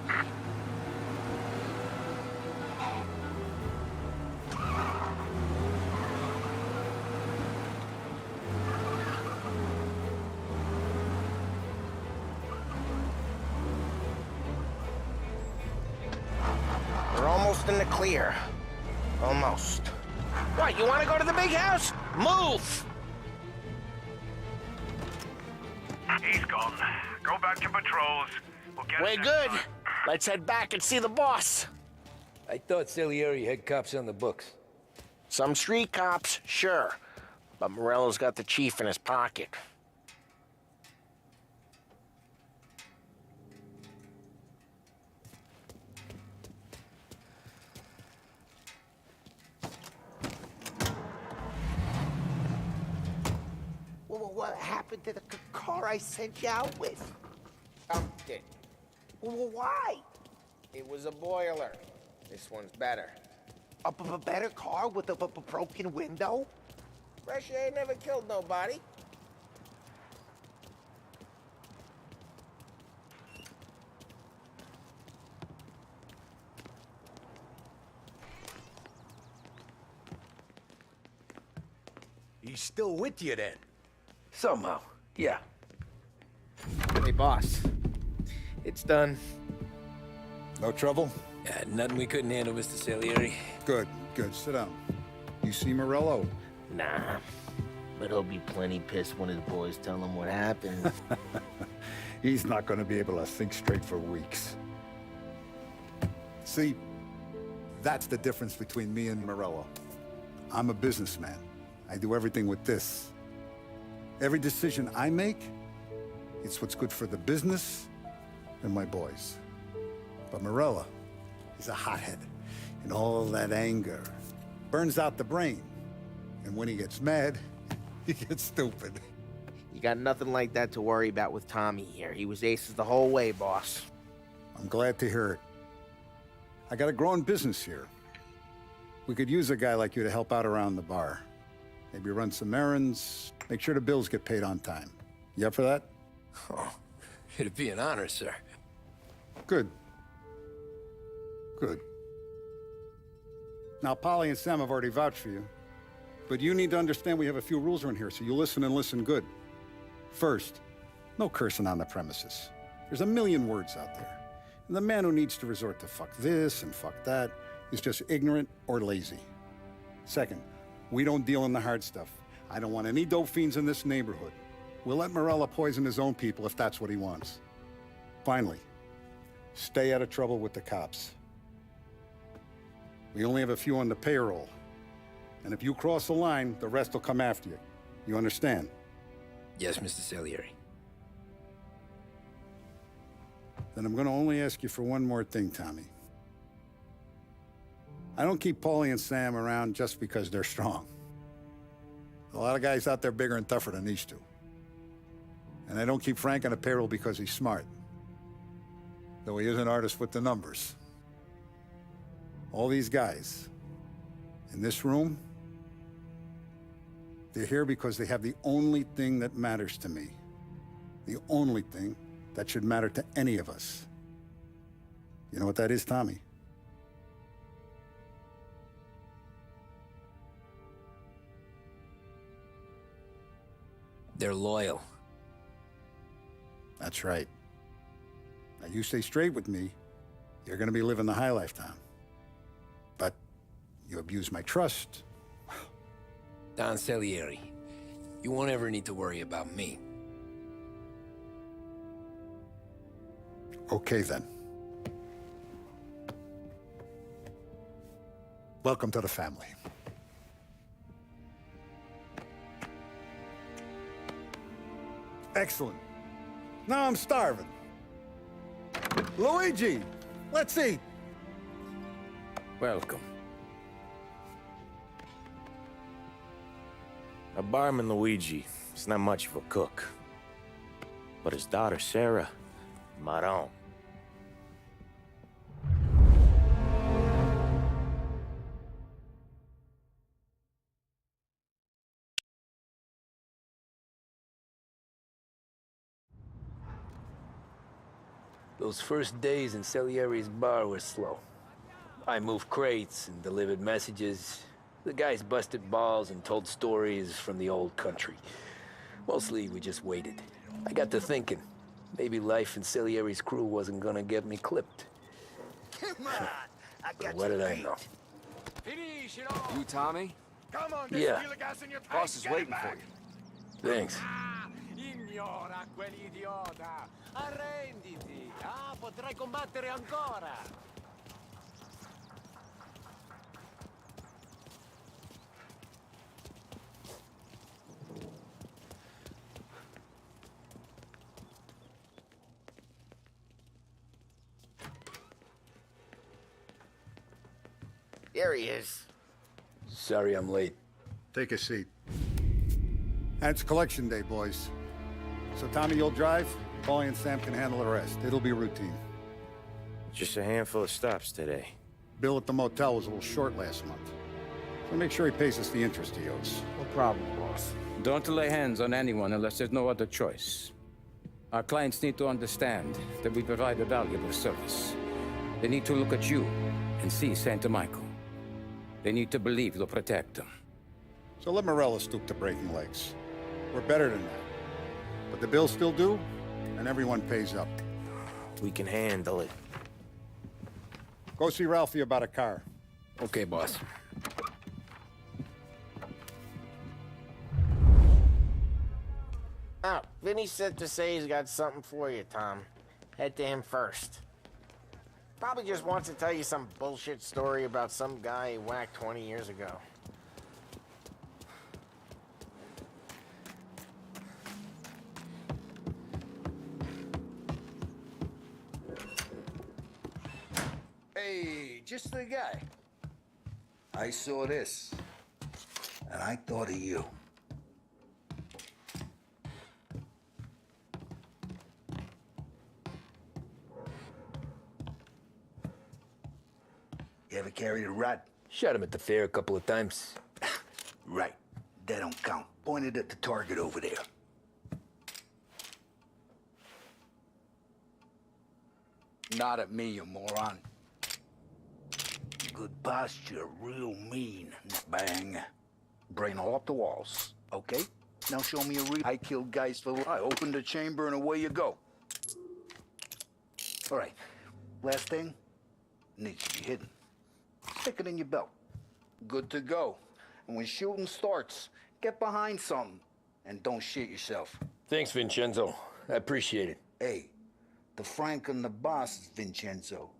We're almost in the clear. Almost. What, you want to go to the big house? Move! He's gone. Go back to patrols. We'll get We're him good. next time. Let's head back and see the boss. I thought Salieri had cops on the books. Some street cops, sure. But Morello's got the chief in his pocket. What happened to the car I sent you out with? Dumped it. Why? It was a boiler. This one's better. A better car with a broken window? Fresh air never killed nobody. He's still with you then? Somehow, yeah. Hey, boss. It's done. No trouble? Yeah, nothing we couldn't handle, Mr. Salieri. Good, good. Sit down. You see Morello? Nah. But he'll be plenty pissed when his boys tell him what happened. He's not going to be able to think straight for weeks. See, that's the difference between me and Morello. I'm a businessman. I do everything with this. Every decision I make, it's what's good for the business and my boys. But Morello, he's a hothead. And all that anger burns out the brain. And when he gets mad, he gets stupid. You got nothing like that to worry about with Tommy here. He was aces the whole way, boss. I'm glad to hear it. I got a growing business here. We could use a guy like you to help out around the bar. Maybe run some errands, make sure the bills get paid on time. You up for that? Oh, it'd be an honor, sir. Good. Good. Now, Polly and Sam have already vouched for you. But you need to understand we have a few rules around here, so you listen and listen good. First, no cursing on the premises. There's a million words out there. And the man who needs to resort to fuck this and fuck that is just ignorant or lazy. Second, we don't deal in the hard stuff. I don't want any dope fiends in this neighborhood. We'll let Morella poison his own people if that's what he wants. Finally, stay out of trouble with the cops. We only have a few on the payroll. And if you cross the line, the rest will come after you. You understand? Yes, Mr. Salieri. Then I'm gonna only ask you for one more thing, Tommy. I don't keep Paulie and Sam around just because they're strong. A lot of guys out there bigger and tougher than these two. And I don't keep Frank on the payroll because he's smart. Though he is an artist with the numbers. All these guys in this room, they're here because they have the only thing that matters to me. The only thing that should matter to any of us. You know what that is, Tommy? They're loyal. That's right. Now you stay straight with me, you're gonna be living the high life, Tom. But you abuse my trust. Don Salieri, you won't ever need to worry about me. Okay, then. Welcome to the family. Excellent. Now I'm starving. Luigi, let's eat. Welcome. A barman Luigi is not much of a cook. But his daughter Sarah, Maron. Those first days in Salieri's bar were slow. I moved crates and delivered messages. The guys busted balls and told stories from the old country. Mostly, we just waited. I got to thinking, maybe life in Salieri's crew wasn't gonna get me clipped. Come on, I But what did I know? You Tommy? Come on, Yeah. steal the gas in your tank. Boss is Get it waiting back. for you. Thanks. Ignora quell'idiota! Arrenditi! Ah, potrai combattere ancora! There he is. Sorry I'm late. Take a seat. And it's collection day, boys. So Tommy, you'll drive. Paulie and Sam can handle the rest. It'll be routine. Just a handful of stops today. Bill at the motel was a little short last month. So make sure he pays us the interest he owes. No problem, boss. Don't lay hands on anyone unless there's no other choice. Our clients need to understand that we provide a valuable service. They need to look at you and see Santa Michael. They need to believe you'll protect them. So let Morello stoop to breaking legs. We're better than that. But the bills still due, and everyone pays up. We can handle it. Go see Ralphie about a car. Okay, boss. Oh, Vinny said to say he's got something for you, Tom. Head to him first. Probably just wants to tell you some bullshit story about some guy he whacked 20 years ago. Hey, just the guy. I saw this, and I thought of you. You ever carried a rod? Shot him at the fair a couple of times. Right. That don't count. Pointed at the target over there. Not at me, you moron. Good posture, real mean. Bang. Brain all off the walls, okay? Now show me a real. I killed guys for. I opened the chamber and away you go. All right. Last thing. Needs to be hidden. Stick it in your belt. Good to go. And when shooting starts, get behind something. And don't shit yourself. Thanks, Vincenzo. I appreciate it. Hey, the Frank and the boss is Vincenzo.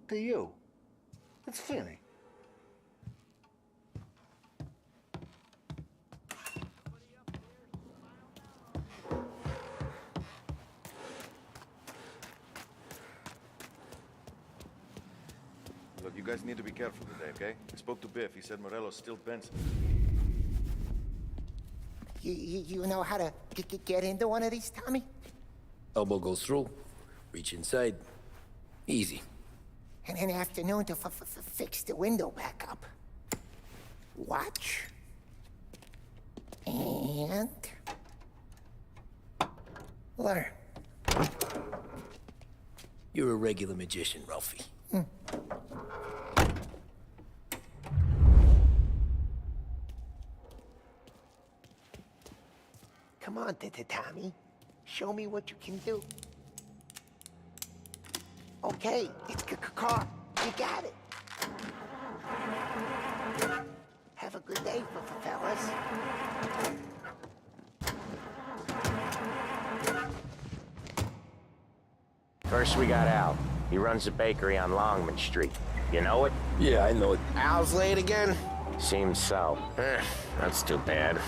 To you. It's Vinny. Look, you guys need to be careful today, okay? I spoke to Biff. He said Morello's still bent. You know how to get into one of these, Tommy? Elbow goes through. Reach inside. Easy. And an afternoon to fix the window back up. Watch. And... learn. You're a regular magician, Ralphie. Come on, Tommy. Show me what you can do. Okay, it's car. You got it. Have a good day, fellas. First we got Al. He runs a bakery on Longman Street. You know it? Yeah, I know it. Al's late again? Seems so. That's too bad.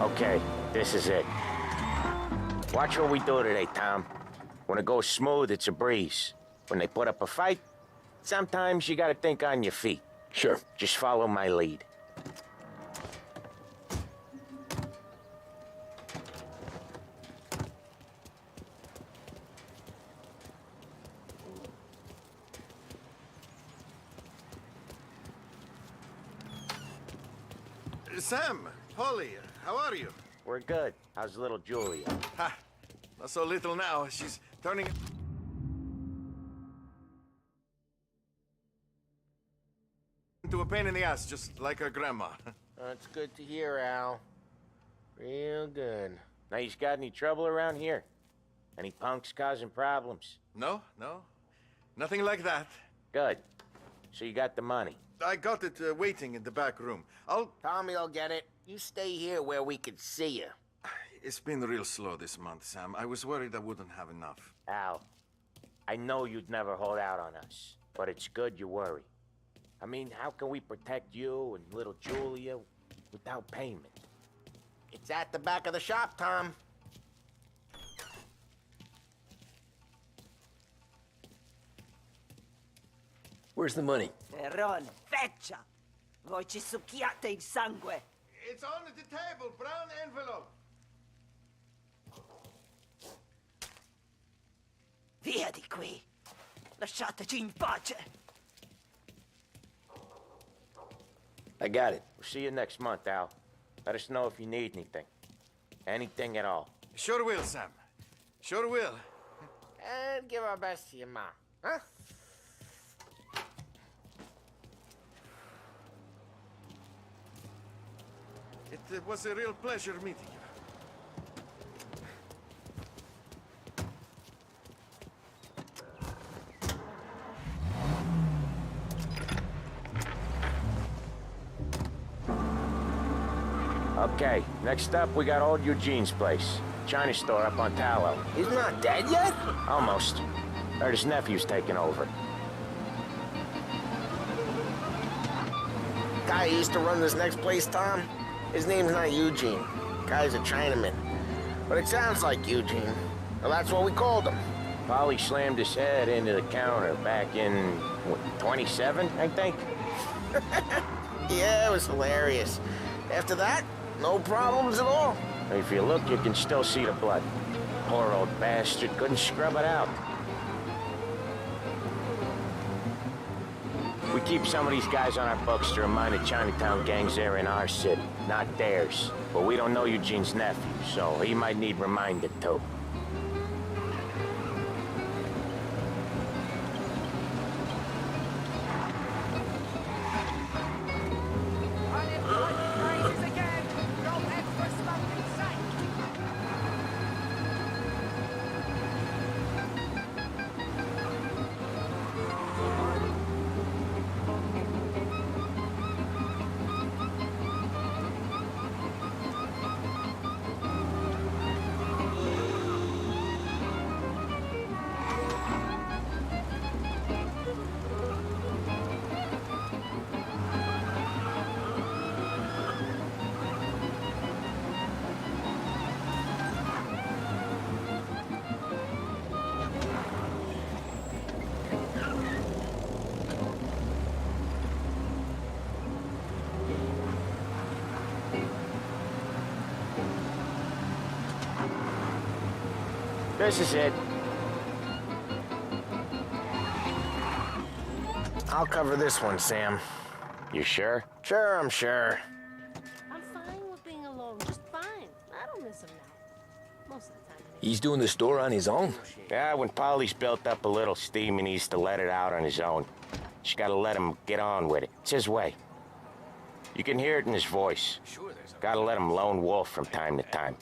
Okay, this is it. Watch what we do today, Tom. When it goes smooth, it's a breeze. When they put up a fight, sometimes you gotta think on your feet. Sure. Just follow my lead. Sam, Polly, how are you? We're good. How's little Julia? Ha! Not so little now. She's turning into a pain in the ass, just like her grandma. That's good to hear, Al. Real good. Now, you got any trouble around here? Any punks causing problems? No, no. Nothing like that. Good. So you got the money? I got it waiting in the back room. Tommy'll get it. You stay here where we can see you. It's been real slow this month, Sam. I was worried I wouldn't have enough. Al, I know you'd never hold out on us, but it's good you worry. I mean, how can we protect you and little Julia without payment? It's at the back of the shop, Tom. Where's the money? Ferron, feccia! Voi ci succhiate il sangue! It's on the table, brown envelope. Via di qui! Lasciateci in pace! I got it. We'll see you next month, Al. Let us know if you need anything. Anything at all. Sure will, Sam. Sure will. And give our best to your mom, huh? It was a real pleasure meeting you. Okay, next up, we got old Eugene's place. China store up on Tallow. He's not dead yet? Almost. Heard his nephew's taking over. Guy who used to run this next place, Tom? His name's not Eugene. Guy's a Chinaman. But it sounds like Eugene. Well, that's what we called him. Polly slammed his head into the counter back in, what, 27, I think? Yeah, it was hilarious. After that, no problems at all. If you look, you can still see the blood. Poor old bastard couldn't scrub it out. We keep some of these guys on our books to remind the Chinatown gangs they're in our city, not theirs. But we don't know Eugene's nephew, so he might need reminded too. This is it. I'll cover this one, Sam. You sure? Sure, I'm sure. I'm fine with being alone, just fine. I don't miss him now. Most of the time. He's doing the store on his own? Yeah, when Polly's built up a little steam, he needs to let it out on his own. Just gotta let him get on with it. It's his way. You can hear it in his voice. Gotta let him lone wolf from time to time.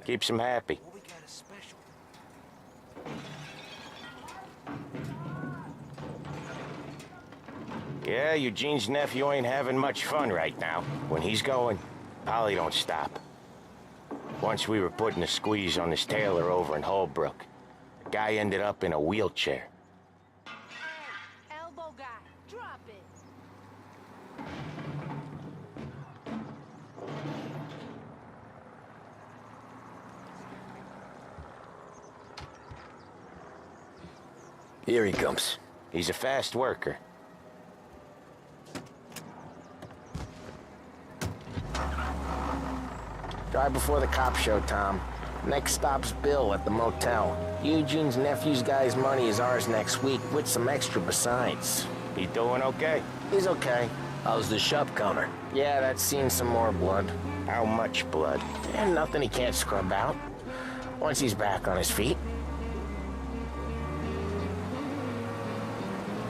Keeps him happy. Yeah, Eugene's nephew ain't having much fun right now. When he's going, Polly don't stop. Once we were putting a squeeze on this tailor over in Holbrook. The guy ended up in a wheelchair. Elbow guy, drop it. Here he comes. He's a fast worker. Drive before the cops show, Tom. Next stop's Bill at the motel. Eugene's nephew's guy's money is ours next week, with some extra besides. He doing okay? He's okay. How's the shop counter? Yeah, that's seen some more blood. How much blood? And nothing he can't scrub out. Once he's back on his feet.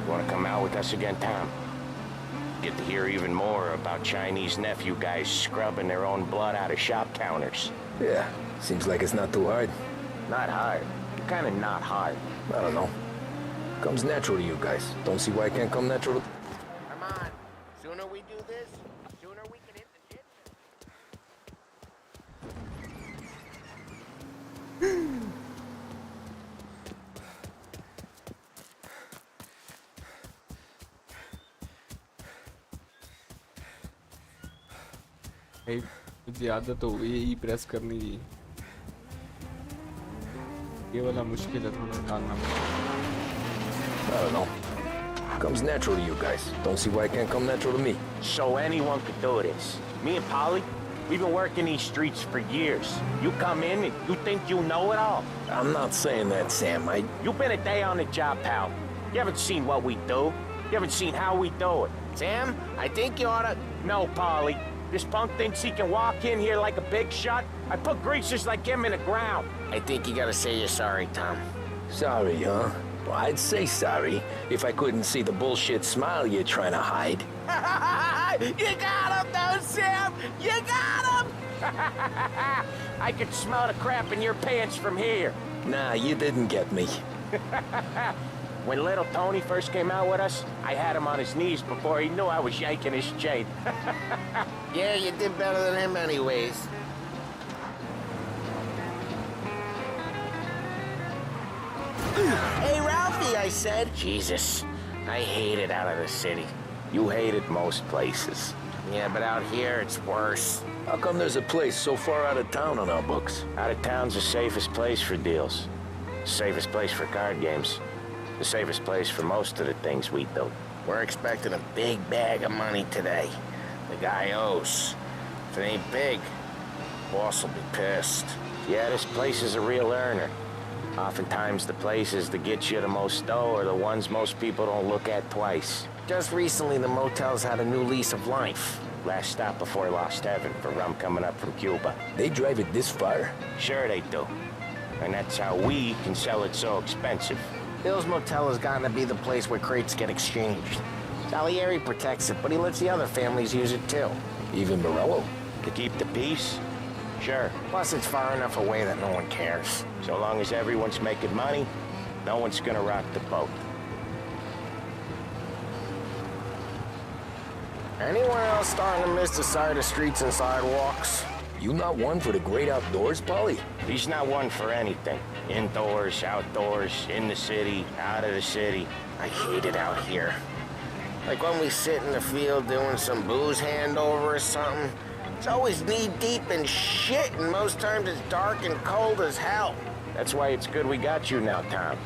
Want to come out with us again, Tom? Get to hear even more about Chinese nephew guys scrubbing their own blood out of shop counters. Yeah, seems like it's not too hard. Not hard. Kind of not hard. I don't know. Comes natural to you guys. Don't see why it can't come natural to... Come on. Sooner we do this, sooner we can hit the gym. मुझे आदत हो गई है ई press करने की ये वाला मुश्किल है थोड़ा डालना I don't know. Comes natural to you guys. Don't see why it can't come natural to me. So anyone could do this. Me and Polly, we've been working these streets for years. You come in and you think you know it all. I'm not saying that, Sam. You've been a day on the job, pal. You haven't seen what we do. You haven't seen how we do it. Sam, I think you oughta... No, Polly. This punk thinks he can walk in here like a big shot. I put greasers like him in the ground. I think you gotta say you're sorry, Tom. Sorry, huh? Well, I'd say sorry if I couldn't see the bullshit smile you're trying to hide. You got him, though, Sam! You got him! I could smell the crap in your pants from here. Nah, you didn't get me. When little Tony first came out with us, I had him on his knees before he knew I was yanking his chain. Yeah, you did better than him anyways. Hey, Ralphie, I said. Jesus, I hate it out of the city. You hate it most places. Yeah, but out here, it's worse. How come there's a place so far out of town on our books? Out of town's the safest place for deals. Safest place for card games. The safest place for most of the things we do. We're expecting a big bag of money today. The guy owes. If it ain't big, boss will be pissed. Yeah, this place is a real earner. Oftentimes the places that get you the most dough are the ones most people don't look at twice. Just recently, the motel's had a new lease of life. Last stop before Lost Heaven for rum coming up from Cuba. They drive it this far? Sure they do. And that's how we can sell it so expensive. Bill's Motel has gotten to be the place where crates get exchanged. Salieri protects it, but he lets the other families use it too. Even Morello? To keep the peace? Sure. Plus, it's far enough away that no one cares. So long as everyone's making money, no one's gonna rock the boat. Anyone else starting to miss the side of streets and sidewalks? You not one for the great outdoors, Polly? He's not one for anything. Indoors, outdoors, in the city, out of the city. I hate it out here. Like when we sit in the field doing some booze handover or something. It's always knee-deep in shit, and most times it's dark and cold as hell. That's why it's good we got you now, Tom.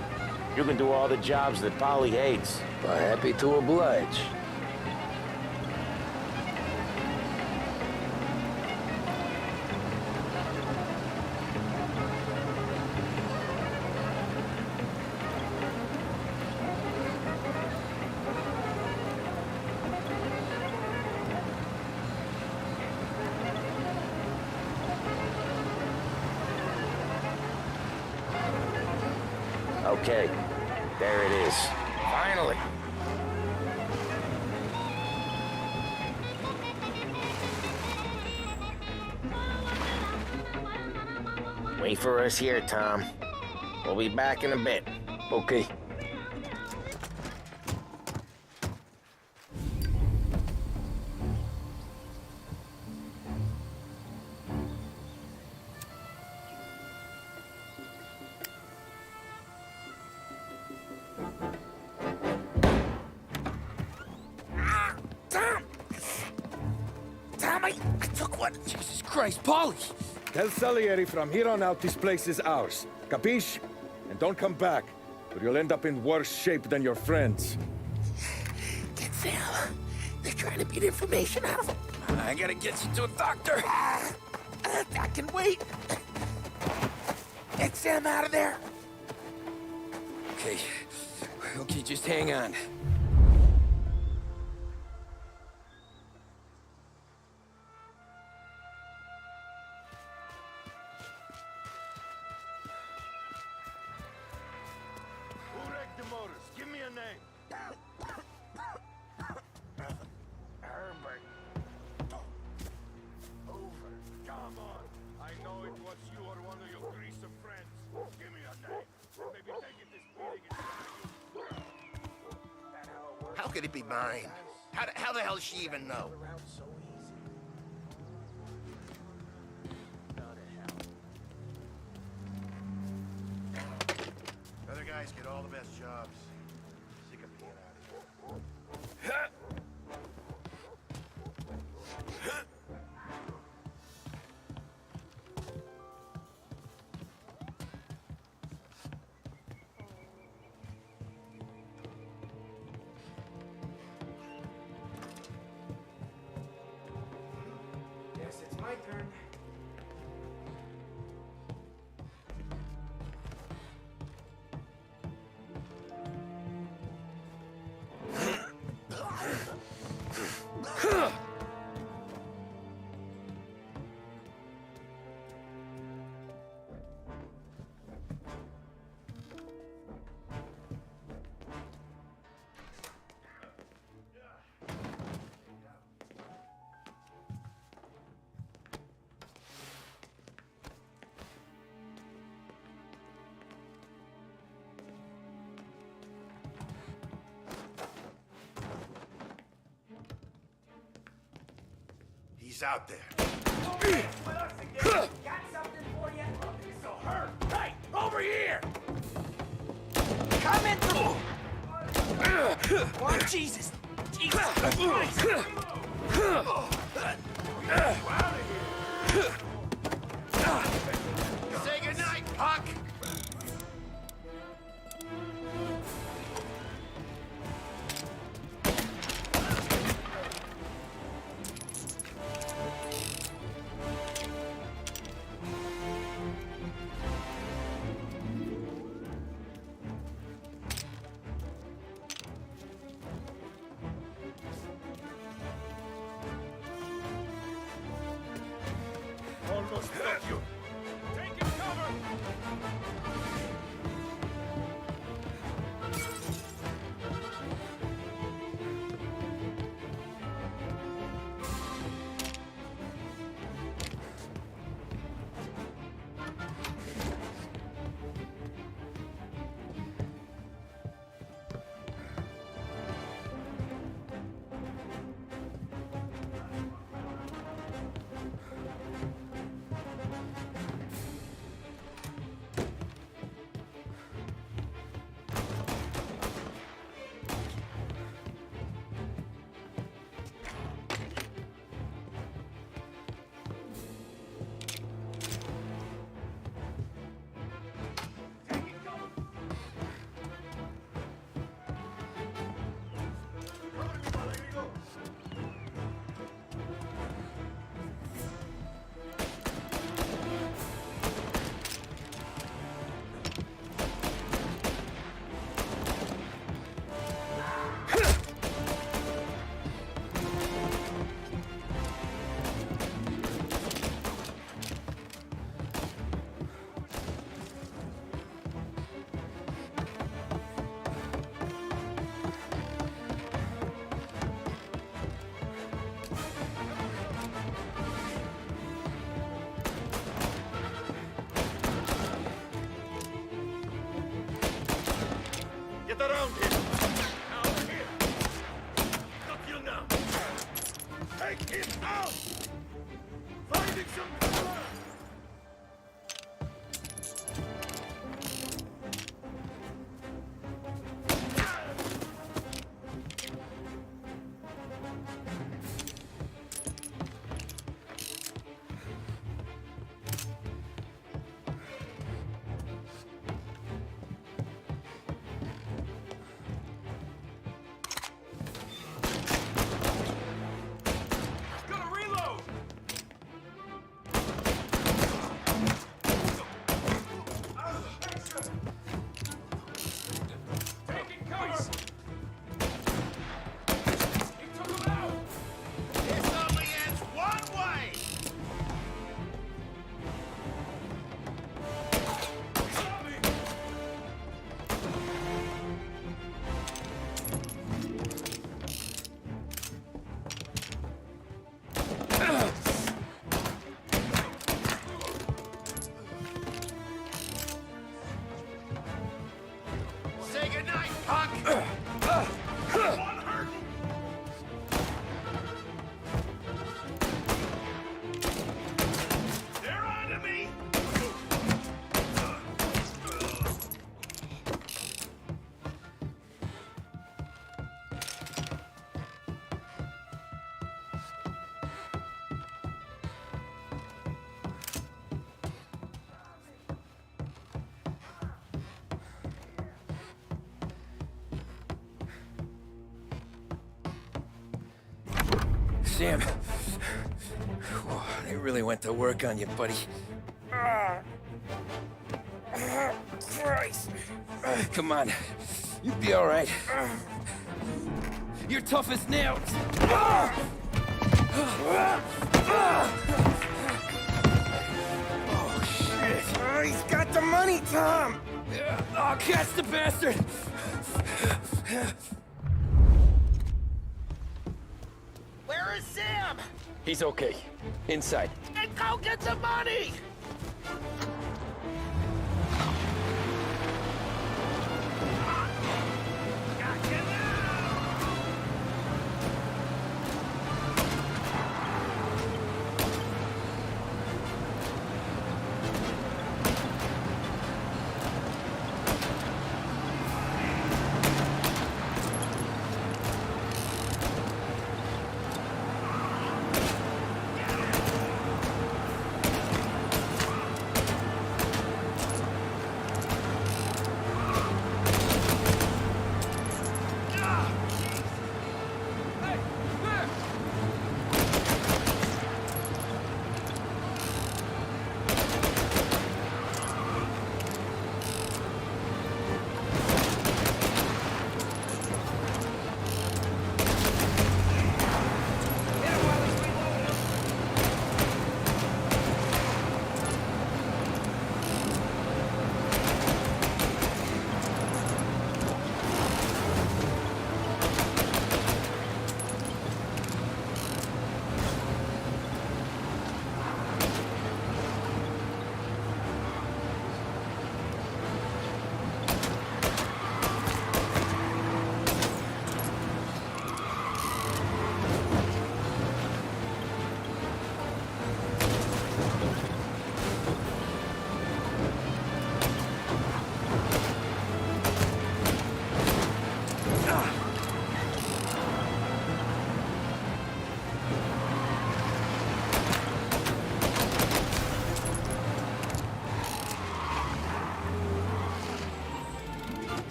You can do all the jobs that Polly hates. Well, happy to oblige. Okay, there it is. Finally. Wait for us here, Tom. We'll be back in a bit. Okay. Jesus Christ, Polly! Tell Salieri from here on out this place is ours. Capiche? And don't come back, or you'll end up in worse shape than your friends. Get Sal. They're trying to beat information out of him. I gotta get you to a doctor. I can wait. Get Sam out of there. Okay, just hang on. name? Herbert. Over. Come on. I know it was you or one of your greaser friends. Give me your name. And maybe taking this beating is How could it be mine? How the hell does she even know? Other guys get all the best jobs. Sick of being out here. Guess it's my turn. He's out there. Got something for you? This'll hurt. Hey, over here! Coming through! Oh, Jesus! Jesus Christ! Say goodnight, Puck! almost got you. Taking cover! Get around here! Out here! Got you now! Take him out! Finding some cover! Gonna reload! Sam. They really went to work on you, buddy. Christ. Come on. You'll be all right. You're tough as nails. Oh, shit. Oh, he's got the money, Tom. Oh, catch the bastard. Where is Sam? He's okay. Inside. And go get the money!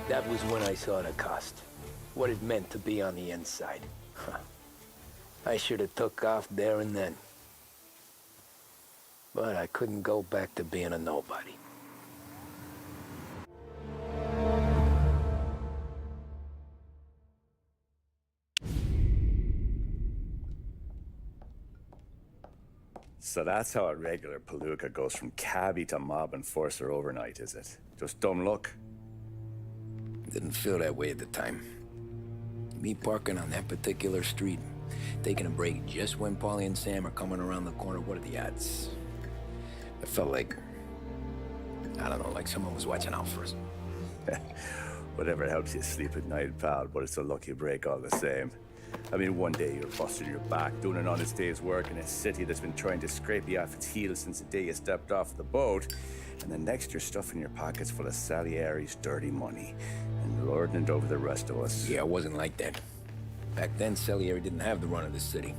That was when I saw the cost. What it meant to be on the inside. Huh. I should have took off there and then. But I couldn't go back to being a nobody. So that's how a regular palooka goes from cabbie to mob enforcer overnight, is it? Just dumb luck? Didn't feel that way at the time. Me parking on that particular street, taking a break just when Paulie and Sam are coming around the corner, what are the odds? It felt like, I don't know, like someone was watching out for us. Whatever helps you sleep at night, pal, but it's a lucky break all the same. I mean, one day you're busting your back, doing an honest day's work in a city that's been trying to scrape you off its heels since the day you stepped off the boat, and the next you're stuffing your pockets full of Salieri's dirty money and lording it over the rest of us. Yeah, it wasn't like that. Back then, Salieri didn't have the run of the city.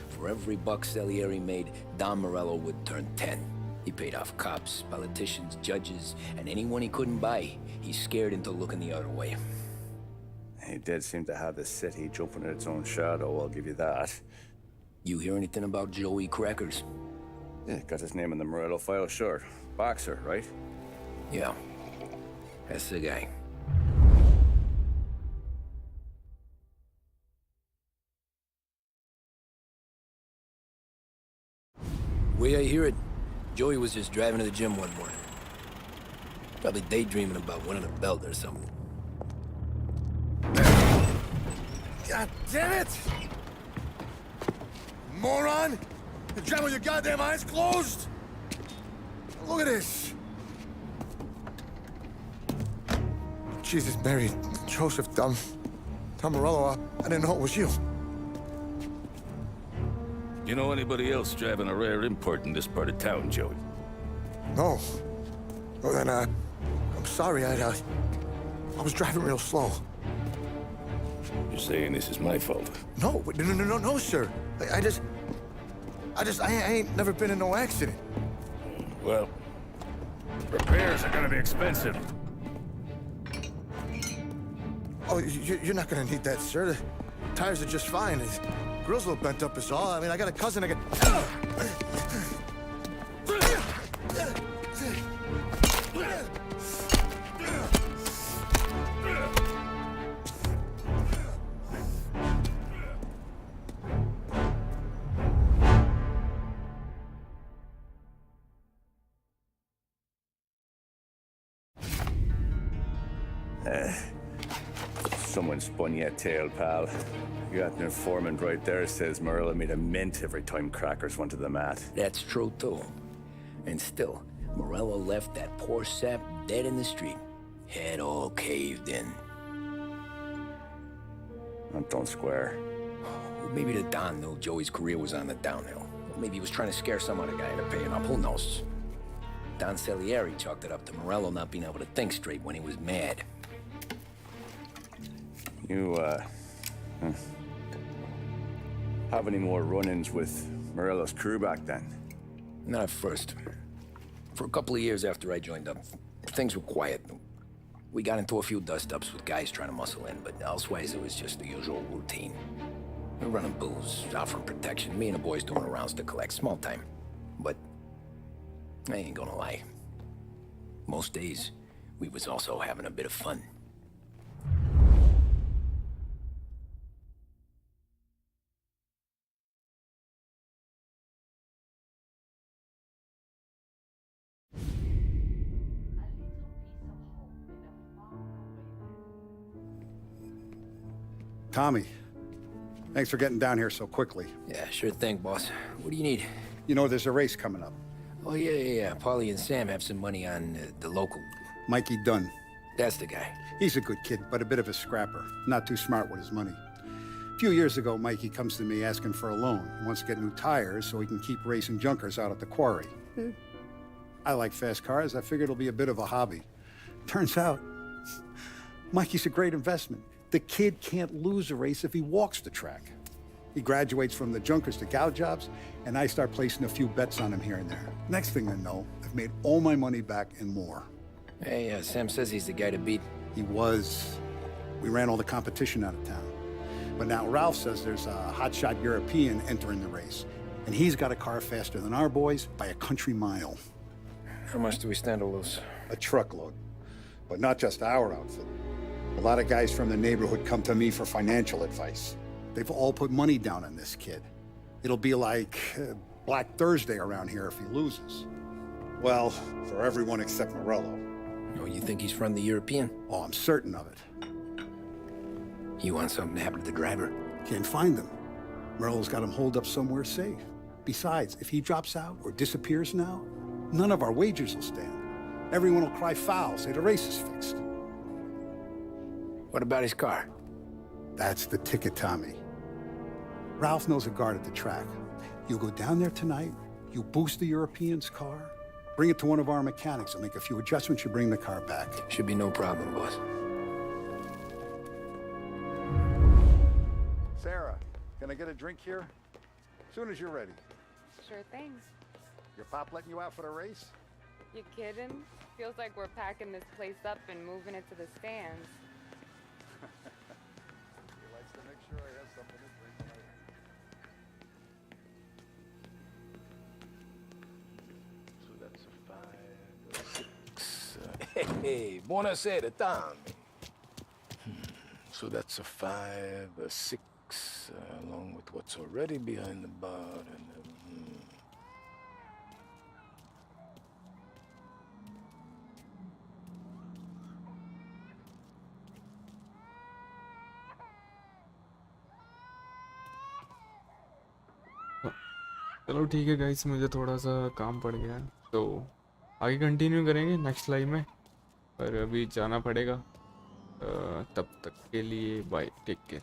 For every buck Salieri made, Don Morello would turn 10. He paid off cops, politicians, judges, and anyone he couldn't buy, he scared into looking the other way. He did seem to have the city jumping at its own shadow, I'll give you that. You hear anything about Joey Crackers? Yeah, got his name in the Morello file, sure. Boxer, right? Yeah, that's the guy. The way I hear it, Joey was just driving to the gym one morning. Probably daydreaming about winning a belt or something. God damn it! Moron! You're driving with your goddamn eyes closed? Look at this! Jesus, Mary, Joseph, Tom Morello, I didn't know it was you. You know anybody else driving a rare import in this part of town, Joey? No. Well, then, I'm sorry, I was driving real slow. You're saying this is my fault? No, no, sir. I ain't never been in no accident. Well, repairs are gonna be expensive. Oh, you're not gonna need that, sir. The tires are just fine. His grill's a little bent up is all. I mean, I got a cousin I could... Someone spun you a tale, pal. You got an informant right there says Morello made a mint every time crackers went to the mat. That's true, too. And still, Morello left that poor sap dead in the street. Head all caved in. That don't square. Maybe the Don knew Joey's career was on the downhill. Maybe he was trying to scare some other guy into paying up. Who knows? Don Salieri chalked it up to Morello not being able to think straight when he was mad. You, have any more run-ins with Morello's crew back then? Not at first. For a couple of years after I joined up, things were quiet. We got into a few dust-ups with guys trying to muscle in, but elsewise it was just the usual routine. We're running booze, offering protection, me and the boys doing the rounds to collect, small time. But I ain't gonna lie. Most days, we was also having a bit of fun. Tommy, thanks for getting down here so quickly. Yeah, sure thing, boss. What do you need? You know, there's a race coming up. Oh, yeah. Paulie and Sam have some money on the local. Mikey Dunn. That's the guy. He's a good kid, but a bit of a scrapper. Not too smart with his money. A few years ago, Mikey comes to me asking for a loan. He wants to get new tires so he can keep racing junkers out at the quarry. I like fast cars. I figured it'll be a bit of a hobby. Turns out, Mikey's a great investment. The kid can't lose a race if he walks the track. He graduates from the junkers to gal jobs, and I start placing a few bets on him here and there. Next thing I know, I've made all my money back and more. Hey, Sam says he's the guy to beat. He was. We ran all the competition out of town. But now Ralph says there's a hotshot European entering the race, and he's got a car faster than our boys by a country mile. How much do we stand to lose? A truckload. But not just our outfit. A lot of guys from the neighborhood come to me for financial advice. They've all put money down on this kid. It'll be like Black Thursday around here if he loses. Well, for everyone except Morello. Oh, you think he's from the European? Oh, I'm certain of it. You want something to happen to the driver? Can't find him. Morello's got him holed up somewhere safe. Besides, if he drops out or disappears now, none of our wagers will stand. Everyone will cry foul, say the race is fixed. What about his car? That's the ticket, Tommy. Ralph knows a guard at the track. You go down there tonight, you boost the European's car, bring it to one of our mechanics, and make a few adjustments, you bring the car back. Should be no problem, boss. Sarah, can I get a drink here? As soon as you're ready. Sure thing. Your pop letting you out for the race? You kidding? Feels like we're packing this place up and moving it to the stands. He likes to make sure I have something to drink tonight. So that's a 5, 6. Hey, buonasera, Tommy. So that's a 5, a 6, along with what's already behind the bar, and चलो ठीक है guys, मुझे थोड़ा सा काम पड़ गया है, तो आगे कंटिन्यू करेंगे नेक्स्ट लाइव में, पर अभी जाना पड़ेगा। तब तक के लिए बाय, टेक केयर।